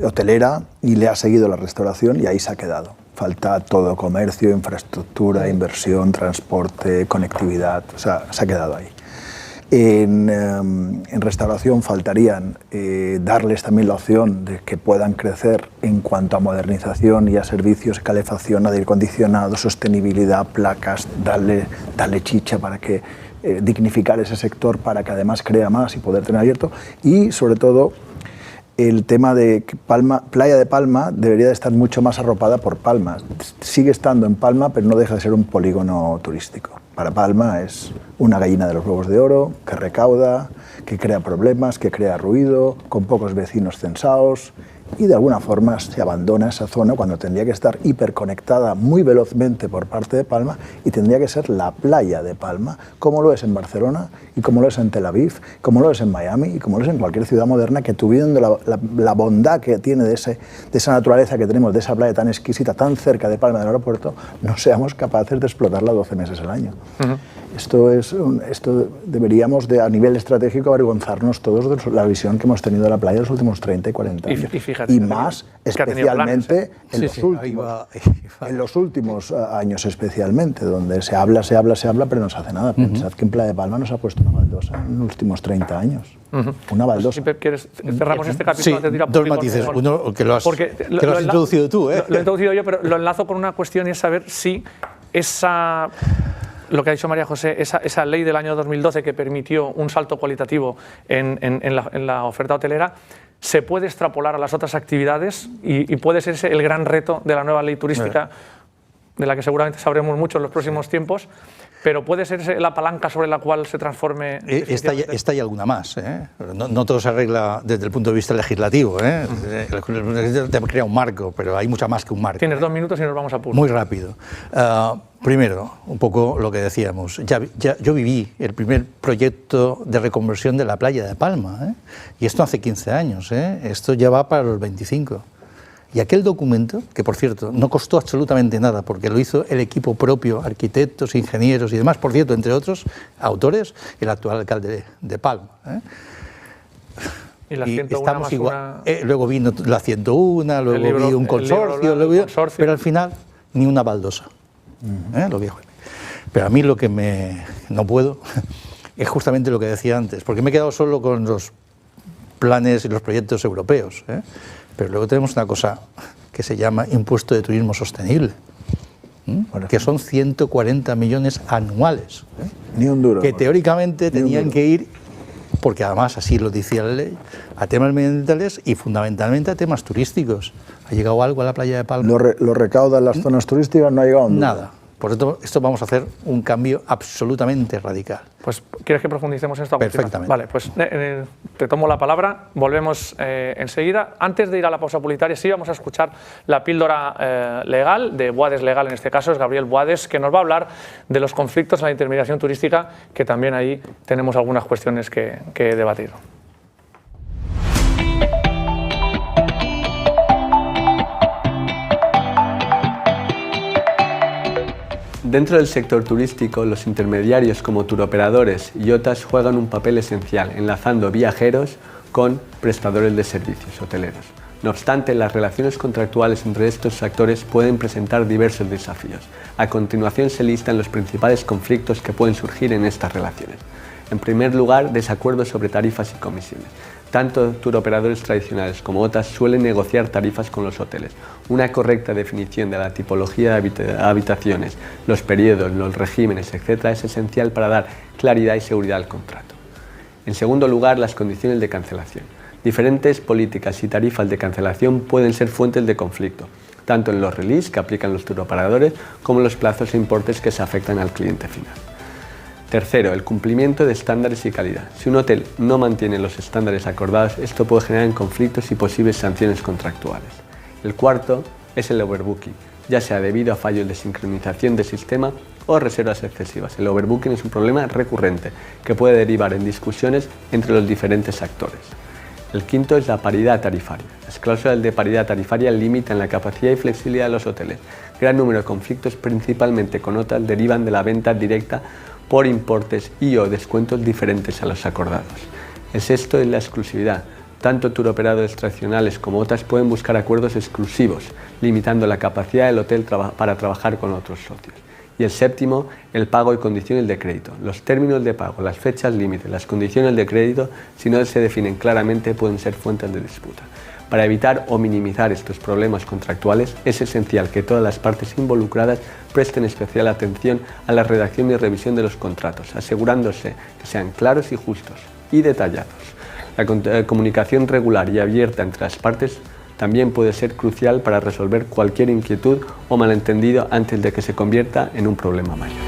hotelera, y le ha seguido la restauración, y ahí se ha quedado. Falta todo: comercio, infraestructura, inversión, transporte, conectividad, o sea, se ha quedado ahí. En restauración faltarían darles también la opción de que puedan crecer en cuanto a modernización y a servicios, calefacción, aire acondicionado, sostenibilidad, placas, darle chicha para que dignificar ese sector, para que además crea más y poder tener abierto. Y sobre todo el tema de que Playa de Palma debería de estar mucho más arropada por Palma. Sigue estando en Palma, pero no deja de ser un polígono turístico. Para Palma es una gallina de los huevos de oro, que recauda, que crea problemas, que crea ruido, con pocos vecinos censados, y de alguna forma se abandona esa zona cuando tendría que estar hiperconectada muy velozmente por parte de Palma, y tendría que ser la playa de Palma, como lo es en Barcelona, y como lo es en Tel Aviv, como lo es en Miami, y como lo es en cualquier ciudad moderna, que tuviendo la bondad que tiene de esa naturaleza que tenemos, de esa playa tan exquisita, tan cerca de Palma del aeropuerto, no seamos capaces de explotarla 12 meses al año. Esto deberíamos, a nivel estratégico, avergonzarnos todos de la visión que hemos tenido de la playa en los últimos 30 y 40 años. Y más, especialmente en los últimos años, especialmente, donde se habla, pero no se hace nada. Pensad que en Playa de Palma nos ha puesto una baldosa en los últimos 30 años. Una baldosa. ¿Quieres cerramos este capítulo? Sí, dos matices. Uno, que lo has introducido tú. Lo he introducido yo, pero lo enlazo con una cuestión, y es saber si lo que ha dicho María José, esa ley del año 2012 que permitió un salto cualitativo en la oferta hotelera, se puede extrapolar a las otras actividades, y puede ser ese el gran reto de la nueva ley turística, de la que seguramente sabremos mucho en los próximos tiempos, pero puede ser la palanca sobre la cual se transforme. Esta y alguna más. No todo se arregla desde el punto de vista legislativo. Te crea un marco, pero hay mucha más que un marco. Tienes 2 minutos y nos vamos a punto. Muy rápido. Primero, un poco lo que decíamos. Yo viví el primer proyecto de reconversión de la playa de Palma, y esto hace 15 años. Esto ya va para los 25. Y aquel documento, que por cierto no costó absolutamente nada, porque lo hizo el equipo propio, arquitectos, ingenieros y demás, por cierto, entre otros autores, el actual alcalde de Palma. Y la 101 más igual. Luego vino la 101, luego vi un consorcio, pero al final ni una baldosa. Lo viejo. Pero a mí lo que no puedo es justamente lo que decía antes, porque me he quedado solo con los planes y los proyectos europeos. Pero luego tenemos una cosa que se llama impuesto de turismo sostenible, que son 140 millones anuales, Ni un duro. que teóricamente tenían que ir, porque además así lo decía la ley, a temas medioambientales y fundamentalmente a temas turísticos. ¿Ha llegado algo a la playa de Palma? ¿Lo recaudan las zonas turísticas? No ha llegado un duro. Nada. Por esto vamos a hacer un cambio absolutamente radical. Pues, ¿quieres que profundicemos en esto? Perfectamente. Vale, pues te tomo la palabra, volvemos enseguida. Antes de ir a la pausa publicitaria, sí vamos a escuchar la píldora legal, de Boades Legal, en este caso es Gabriel Boades, que nos va a hablar de los conflictos en la intermediación turística, que también ahí tenemos algunas cuestiones que debatir. Dentro del sector turístico, los intermediarios como turoperadores y OTAs juegan un papel esencial, enlazando viajeros con prestadores de servicios hoteleros. No obstante, las relaciones contractuales entre estos actores pueden presentar diversos desafíos. A continuación se listan los principales conflictos que pueden surgir en estas relaciones. En primer lugar, desacuerdos sobre tarifas y comisiones. Tanto turoperadores tradicionales como OTAs suelen negociar tarifas con los hoteles. Una correcta definición de la tipología de habitaciones, los periodos, los regímenes, etc. es esencial para dar claridad y seguridad al contrato. En segundo lugar, las condiciones de cancelación. Diferentes políticas y tarifas de cancelación pueden ser fuentes de conflicto, tanto en los release que aplican los turoperadores como en los plazos e importes que se afectan al cliente final. Tercero, el cumplimiento de estándares y calidad. Si un hotel no mantiene los estándares acordados, esto puede generar conflictos y posibles sanciones contractuales. El cuarto es el overbooking, ya sea debido a fallos de sincronización del sistema o reservas excesivas. El overbooking es un problema recurrente que puede derivar en discusiones entre los diferentes actores. El quinto es la paridad tarifaria. Las cláusulas de paridad tarifaria limitan la capacidad y flexibilidad de los hoteles. Gran número de conflictos, principalmente con OTAs, derivan de la venta directa por importes y o descuentos diferentes a los acordados. El sexto es la exclusividad. Tanto turoperadores tradicionales como OTAs pueden buscar acuerdos exclusivos, limitando la capacidad del hotel para trabajar con otros socios. Y el séptimo, el pago y condiciones de crédito. Los términos de pago, las fechas límite, las condiciones de crédito, si no se definen claramente, pueden ser fuentes de disputa. Para evitar o minimizar estos problemas contractuales, es esencial que todas las partes involucradas presten especial atención a la redacción y revisión de los contratos, asegurándose que sean claros y justos y detallados. La comunicación regular y abierta entre las partes también puede ser crucial para resolver cualquier inquietud o malentendido antes de que se convierta en un problema mayor.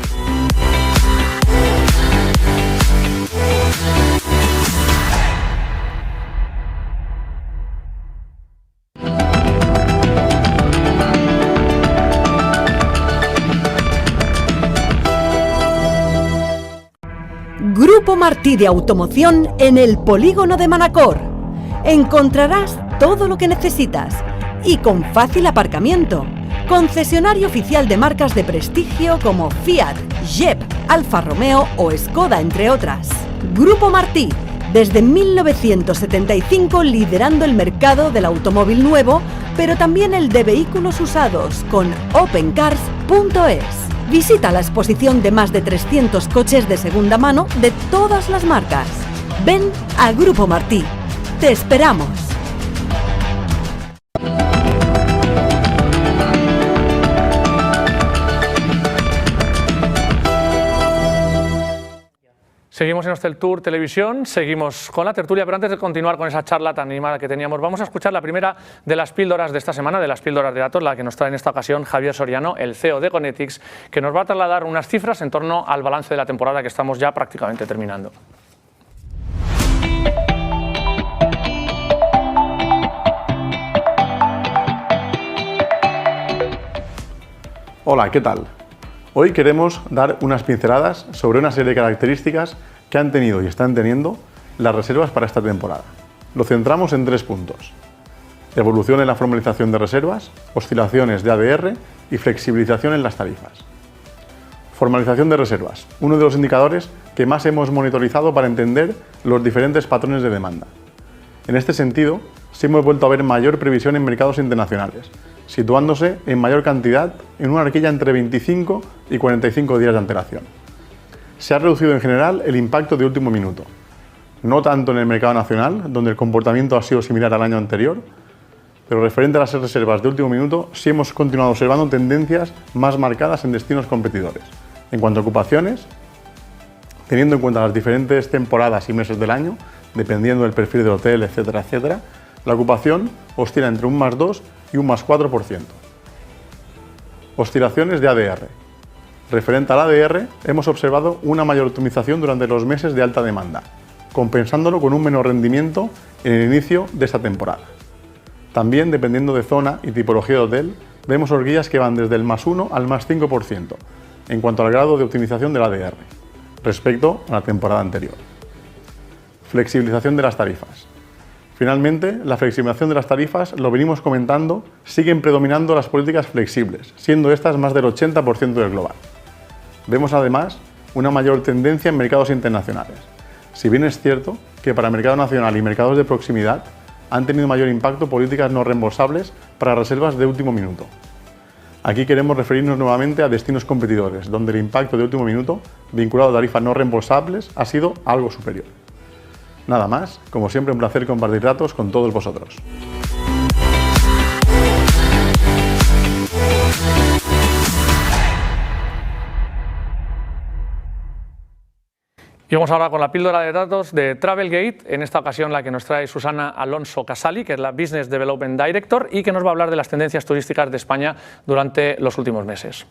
Grupo Martí de Automoción en el Polígono de Manacor. Encontrarás todo lo que necesitas y con fácil aparcamiento. Concesionario oficial de marcas de prestigio como Fiat, Jeep, Alfa Romeo o Skoda, entre otras. Grupo Martí, desde 1975 liderando el mercado del automóvil nuevo, pero también el de vehículos usados con opencars.es. Visita la exposición de más de 300 coches de segunda mano de todas las marcas. Ven a Grupo Martí. ¡Te esperamos! Seguimos en Hostel Tour Televisión, seguimos con la tertulia, pero antes de continuar con esa charla tan animada que teníamos, vamos a escuchar la primera de las píldoras de esta semana, de las píldoras de datos, la que nos trae en esta ocasión Javier Soriano, el CEO de Gonetics, que nos va a trasladar unas cifras en torno al balance de la temporada que estamos ya prácticamente terminando. Hola, ¿qué tal? Hoy queremos dar unas pinceladas sobre una serie de características que han tenido y están teniendo las reservas para esta temporada. Lo centramos en 3 puntos. evolución en la formalización de reservas, oscilaciones de ADR y flexibilización en las tarifas. Formalización de reservas, uno de los indicadores que más hemos monitorizado para entender los diferentes patrones de demanda. En este sentido, sí hemos vuelto a ver mayor previsión en mercados internacionales, situándose en mayor cantidad en una horquilla entre 25 y 45 días de antelación. Se ha reducido en general el impacto de último minuto, no tanto en el mercado nacional, donde el comportamiento ha sido similar al año anterior, pero referente a las reservas de último minuto sí hemos continuado observando tendencias más marcadas en destinos competidores. En cuanto a ocupaciones, teniendo en cuenta las diferentes temporadas y meses del año, dependiendo del perfil del hotel, etcétera, etcétera, la ocupación oscila entre un +2 y un +4%. Oscilaciones de ADR. Referente al ADR, hemos observado una mayor optimización durante los meses de alta demanda, compensándolo con un menor rendimiento en el inicio de esta temporada. También, dependiendo de zona y tipología de hotel, vemos horquillas que van desde el +1 al +5% en cuanto al grado de optimización del ADR, respecto a la temporada anterior. Flexibilización de las tarifas. Finalmente, la flexibilización de las tarifas, lo venimos comentando, siguen predominando las políticas flexibles, siendo estas más del 80% del global. Vemos además una mayor tendencia en mercados internacionales, si bien es cierto que para el mercado nacional y mercados de proximidad han tenido mayor impacto políticas no reembolsables para reservas de último minuto. Aquí queremos referirnos nuevamente a destinos competidores, donde el impacto de último minuto vinculado a tarifas no reembolsables ha sido algo superior. Nada más, como siempre un placer compartir datos con todos vosotros. Y vamos ahora con la píldora de datos de Travelgate, en esta ocasión la que nos trae Susana Alonso Casali, que es la Business Development Director y que nos va a hablar de las tendencias turísticas de España durante los últimos meses.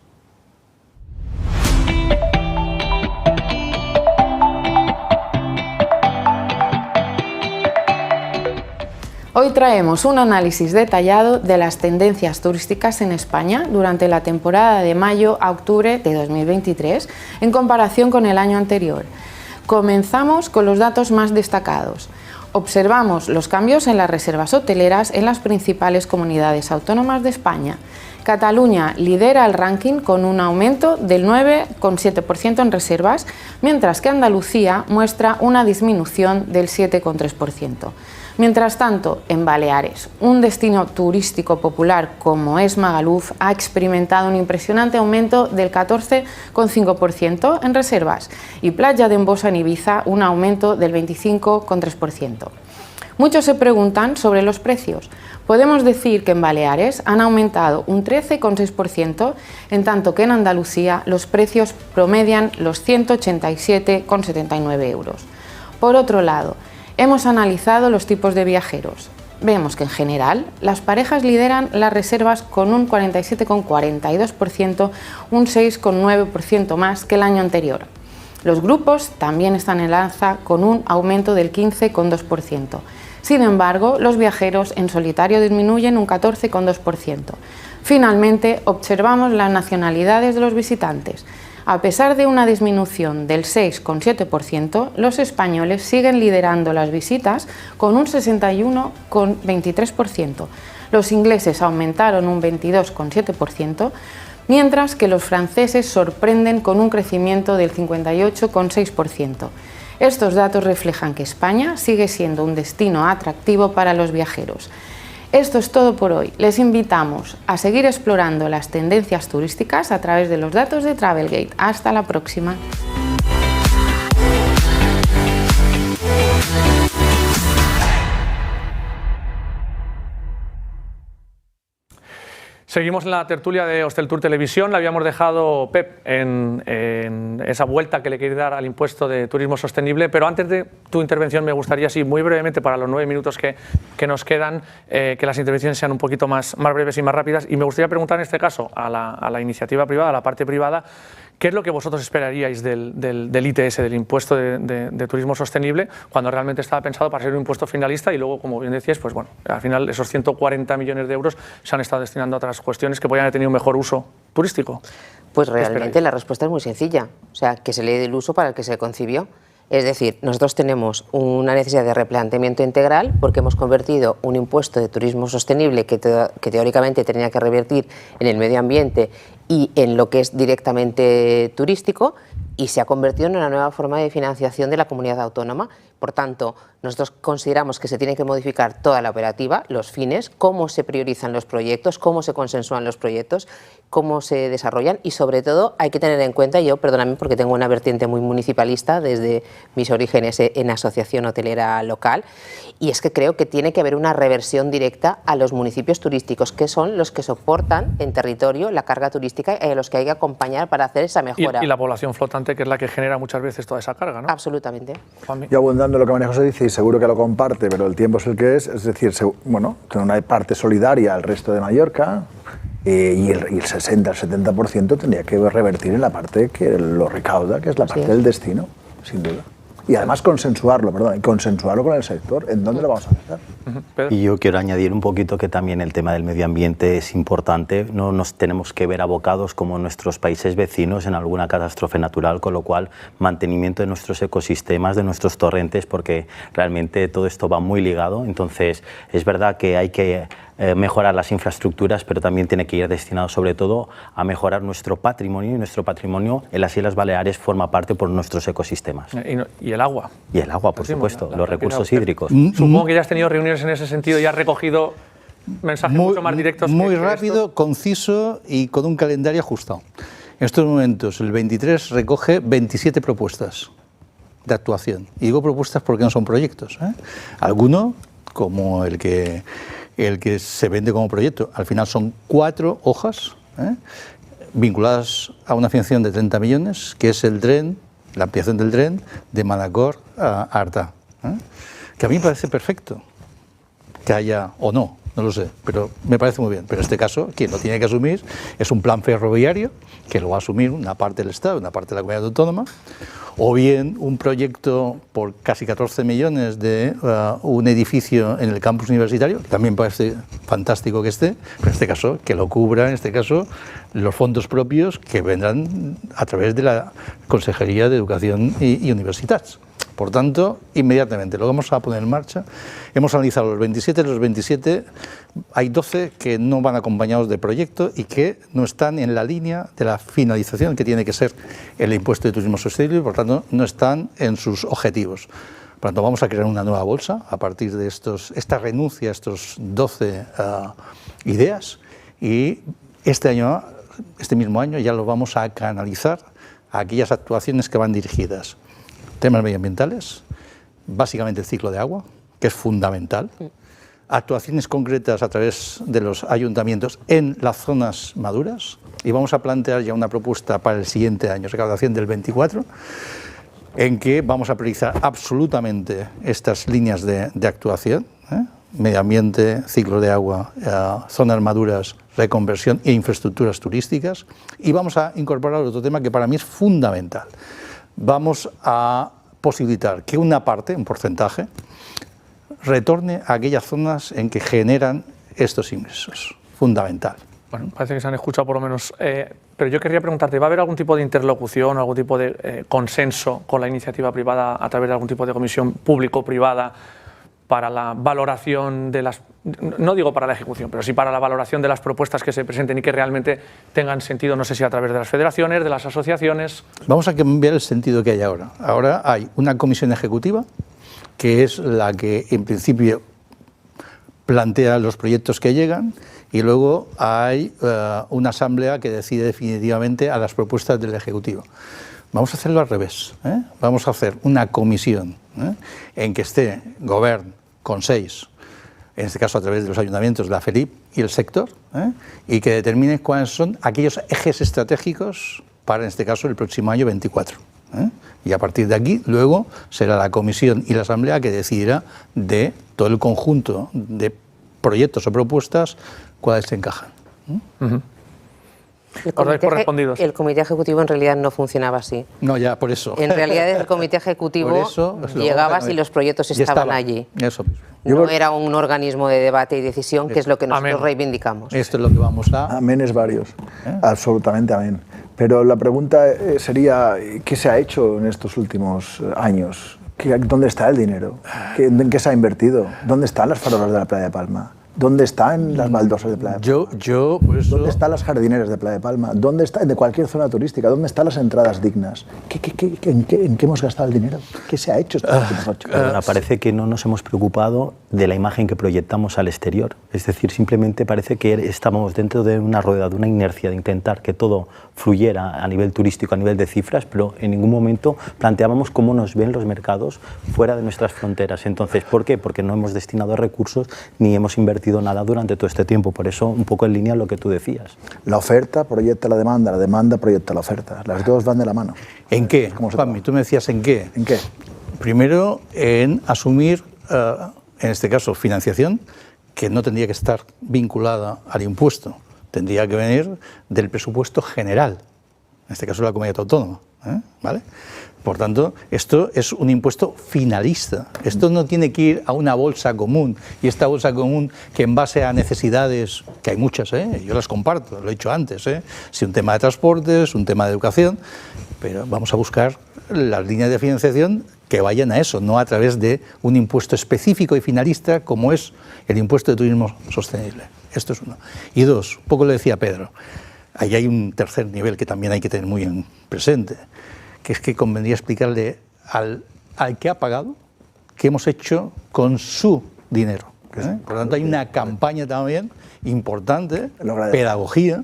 Hoy traemos un análisis detallado de las tendencias turísticas en España durante la temporada de mayo a octubre de 2023 en comparación con el año anterior. Comenzamos con los datos más destacados. Observamos los cambios en las reservas hoteleras en las principales comunidades autónomas de España. Cataluña lidera el ranking con un aumento del 9,7% en reservas, mientras que Andalucía muestra una disminución del 7,3%. Mientras tanto, en Baleares, un destino turístico popular como es Magaluf ha experimentado un impresionante aumento del 14,5% en reservas y Playa de Embosa en Ibiza un aumento del 25,3%. Muchos se preguntan sobre los precios. Podemos decir que en Baleares han aumentado un 13,6%, en tanto que en Andalucía los precios promedian los 187,79 euros. Por otro lado, hemos analizado los tipos de viajeros. Vemos que en general las parejas lideran las reservas con un 47,42%, un 6,9% más que el año anterior. Los grupos también están en alza con un aumento del 15,2%. Sin embargo, los viajeros en solitario disminuyen un 14,2%. Finalmente, observamos las nacionalidades de los visitantes. A pesar de una disminución del 6,7%, los españoles siguen liderando las visitas con un 61,23%. Los ingleses aumentaron un 22,7%, mientras que los franceses sorprenden con un crecimiento del 58,6%. Estos datos reflejan que España sigue siendo un destino atractivo para los viajeros. Esto es todo por hoy. Les invitamos a seguir explorando las tendencias turísticas a través de los datos de Travelgate. Hasta la próxima. Seguimos en la tertulia de Hosteltour Televisión. Le habíamos dejado, Pep, en esa vuelta que le quiere dar al impuesto de turismo sostenible, pero antes de tu intervención me gustaría, sí, muy brevemente, para los 9 minutos que nos quedan, que las intervenciones sean un poquito más breves y más rápidas, y me gustaría preguntar en este caso a la iniciativa privada, a la parte privada, ¿qué es lo que vosotros esperaríais del ITS, del impuesto de turismo sostenible, cuando realmente estaba pensado para ser un impuesto finalista y luego, como bien decíais, pues bueno, al final esos 140 millones de euros se han estado destinando a otras cuestiones que podrían haber tenido un mejor uso turístico? Pues realmente la respuesta es muy sencilla, o sea, que se le dé el uso para el que se concibió. Es decir, nosotros tenemos una necesidad de replanteamiento integral porque hemos convertido un impuesto de turismo sostenible que teóricamente tenía que revertir en el medio ambiente y en lo que es directamente turístico, y se ha convertido en una nueva forma de financiación de la comunidad autónoma. Por tanto, nosotros consideramos que se tiene que modificar toda la operativa, los fines, cómo se priorizan los proyectos, cómo se consensúan los proyectos, cómo se desarrollan, y sobre todo hay que tener en cuenta, yo, perdóname porque tengo una vertiente muy municipalista desde mis orígenes en asociación hotelera local, y es que creo que tiene que haber una reversión directa a los municipios turísticos, que son los que soportan en territorio la carga turística y a los que hay que acompañar para hacer esa mejora. Y la población flotante, que es la que genera muchas veces toda esa carga, ¿no? Absolutamente. Yo abundando en lo que María José dice, y seguro que lo comparte, pero el tiempo es el que es decir, bueno, tiene una parte solidaria al resto de Mallorca, y el 60 al 70% tendría que revertir en la parte que lo recauda, que es la parte del destino, sin duda. Y además consensuarlo con el sector, ¿en dónde lo vamos a hacer? Y yo quiero añadir un poquito que también el tema del medio ambiente es importante. No nos tenemos que ver abocados como nuestros países vecinos en alguna catástrofe natural, con lo cual mantenimiento de nuestros ecosistemas, de nuestros torrentes, porque realmente todo esto va muy ligado. Entonces es verdad que hay que mejorar las infraestructuras, pero también tiene que ir destinado sobre todo a mejorar nuestro patrimonio, y nuestro patrimonio en las Islas Baleares forma parte por nuestros ecosistemas. Y el agua. Y el agua, por supuesto, los recursos hídricos. Supongo que ya has tenido reuniones en ese sentido y has recogido mensajes mucho más directos. Muy rápido, conciso y con un calendario ajustado. En estos momentos, el 23 recoge 27 propuestas de actuación. Y digo propuestas porque no son proyectos, ¿eh? Alguno, como el que se vende como proyecto, al final son 4 hojas, ¿eh?, vinculadas a una financiación de 30 millones, que es el tren, la ampliación del tren de Manacor a Artà, ¿eh?, que a mí me parece perfecto que haya, o no lo sé, pero me parece muy bien. Pero en este caso, quien lo tiene que asumir es un plan ferroviario, que lo va a asumir una parte del Estado, una parte de la comunidad autónoma, o bien un proyecto por casi 14 millones de un edificio en el campus universitario, que también parece fantástico que esté, pero en este caso que lo cubra, en este caso, los fondos propios que vendrán a través de la Consejería de Educación y Universidades. Por tanto, inmediatamente lo vamos a poner en marcha. Hemos analizado los 27, hay 12 que no van acompañados de proyecto y que no están en la línea de la finalización que tiene que ser el impuesto de turismo sostenible, y por tanto no están en sus objetivos. Por tanto, vamos a crear una nueva bolsa a partir de esta renuncia a estos 12 ideas, y este mismo año ya lo vamos a canalizar a aquellas actuaciones que van dirigidas. Temas medioambientales, básicamente el ciclo de agua, que es fundamental. Actuaciones concretas a través de los ayuntamientos en las zonas maduras, y vamos a plantear ya una propuesta para el siguiente año, recaudación del 24, en que vamos a priorizar absolutamente estas líneas de actuación, medio ambiente, ciclo de agua, zonas maduras, reconversión e infraestructuras turísticas, y vamos a incorporar otro tema que para mí es fundamental. Vamos a posibilitar que una parte, un porcentaje, retorne a aquellas zonas en que generan estos ingresos. Fundamental. Bueno, parece que se han escuchado por lo menos, pero yo querría preguntarte, ¿va a haber algún tipo de interlocución, algún tipo de consenso con la iniciativa privada a través de algún tipo de comisión público-privada para la valoración de las, no digo para la ejecución, pero sí para la valoración de las propuestas que se presenten y que realmente tengan sentido, no sé si a través de las federaciones, de las asociaciones? Vamos a cambiar el sentido que hay ahora. Ahora hay una comisión ejecutiva, que es la que en principio plantea los proyectos que llegan, y luego hay una asamblea que decide definitivamente a las propuestas del Ejecutivo. Vamos a hacerlo al revés, ¿eh? Vamos a hacer una comisión, en que esté Govern, Consells, en este caso a través de los ayuntamientos, la FELIP y el sector, y que determine cuáles son aquellos ejes estratégicos para, en este caso, el próximo año 24. Y a partir de aquí, luego, será la comisión y la asamblea que decidirá de todo el conjunto de proyectos o propuestas cuáles se encajan. El comité ejecutivo en realidad no funcionaba así. No, ya, por eso. En realidad el comité ejecutivo llegabas y los proyectos estaban allí. Eso mismo. No era un organismo de debate y decisión, que es lo que nosotros reivindicamos. Esto es lo que vamos a... Amenes varios, absolutamente amén. Pero la pregunta sería, ¿qué se ha hecho en estos últimos años? ¿Dónde está el dinero? ¿En qué se ha invertido? ¿Dónde están las farolas de la Playa de Palma? ¿Dónde están las baldosas de Playa de Palma? ¿Dónde están las jardineras de Playa de Palma? ¿Dónde está, de cualquier zona turística? ¿Dónde están las entradas dignas? ¿En qué hemos gastado el dinero? ¿Qué se ha hecho estos últimos 8 años? Parece que no nos hemos preocupado de la imagen que proyectamos al exterior. Es decir, simplemente parece que estamos dentro de una rueda, de una inercia de intentar que todo fluyera a nivel turístico, a nivel de cifras, pero en ningún momento planteábamos cómo nos ven los mercados fuera de nuestras fronteras. Entonces, ¿por qué? Porque no hemos destinado recursos ni hemos invertido nada durante todo este tiempo. Por eso, un poco en línea a lo que tú decías. La oferta proyecta la demanda proyecta la oferta. Las dos van de la mano. ¿En qué? Juanmi, tú me decías ¿en qué? ¿En qué? Primero, en asumir, en este caso, financiación, que no tendría que estar vinculada al impuesto. Tendría que venir del presupuesto general, en este caso la comunidad autónoma, ¿vale? Por tanto, esto es un impuesto finalista. Esto no tiene que ir a una bolsa común. Y esta bolsa común que en base a necesidades, que hay muchas, yo las comparto, lo he dicho antes, si un tema de transportes, un tema de educación, pero vamos a buscar las líneas de financiación que vayan a eso, no a través de un impuesto específico y finalista como es el impuesto de turismo sostenible. Esto es uno. Y dos, un poco lo decía Pedro, ahí hay un tercer nivel que también hay que tener muy en presente, que es que convendría explicarle al que ha pagado qué hemos hecho con su dinero. Por lo tanto, hay una campaña también importante, pedagogía,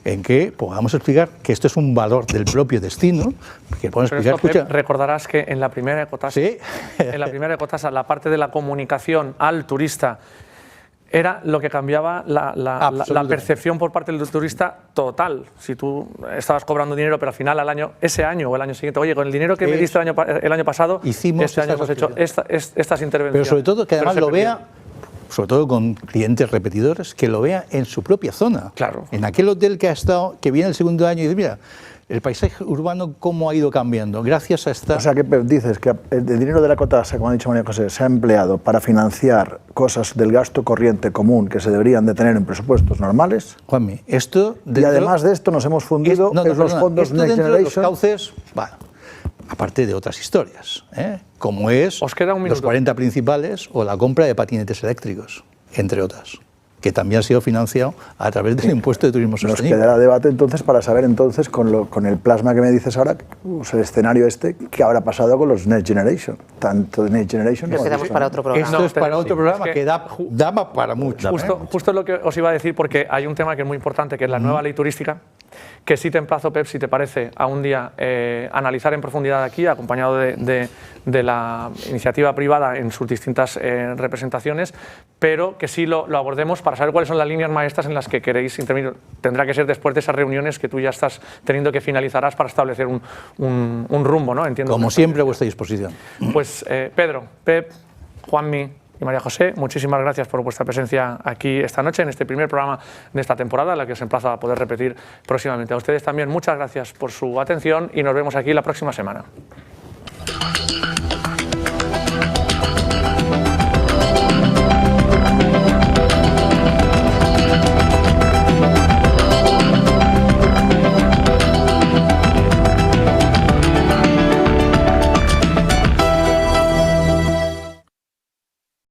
en que podamos explicar que esto es un valor del propio destino, que podemos explicar. Esto, Pep, recordarás que en la primera ecotasa, ¿sí? En la primera ecotasa, la parte de la comunicación al turista era lo que cambiaba la percepción por parte del turista total. Si tú estabas cobrando dinero, pero al final ese año o el año siguiente, oye, con el dinero que me diste el año pasado, este año hemos hecho estas intervenciones. Pero sobre todo que además lo vea, sobre todo con clientes repetidores, que lo vea en su propia zona. Claro. En aquel hotel que ha estado, que viene el segundo año y dice, mira, el paisaje urbano cómo ha ido cambiando gracias a esta... O sea, que dices que el dinero de la ecotasa, como ha dicho María José, se ha empleado para financiar cosas del gasto corriente común que se deberían de tener en presupuestos normales. Juanmi, esto... Y además de esto nos hemos fundido en los fondos Next Generation. Los cauces, bueno, aparte de otras historias, como es los 40 principales o la compra de patinetes eléctricos, entre otras, que también ha sido financiado a través del impuesto de turismo sostenible. Nos quedará debate entonces para saber entonces con el plasma que me dices ahora, el escenario qué habrá pasado con los Next Generation, tanto de Next Generation como quedamos para otro programa. Esto es para otro programa que da para mucho. Justo lo que os iba a decir, porque hay un tema que es muy importante, que es la nueva ley turística, que sí te emplazo, Pep, si te parece, a un día analizar en profundidad aquí, acompañado de la iniciativa privada en sus distintas representaciones, pero que sí lo abordemos para saber cuáles son las líneas maestras en las que queréis intervenir. Tendrá que ser después de esas reuniones que tú ya estás teniendo que finalizarás para establecer un rumbo, ¿no? Entiendo. Como siempre, a vuestra disposición. Pues Pedro, Pep, Juanmi y María José, muchísimas gracias por vuestra presencia aquí esta noche en este primer programa de esta temporada, en la que os emplazo a poder repetir próximamente. A ustedes también muchas gracias por su atención y nos vemos aquí la próxima semana.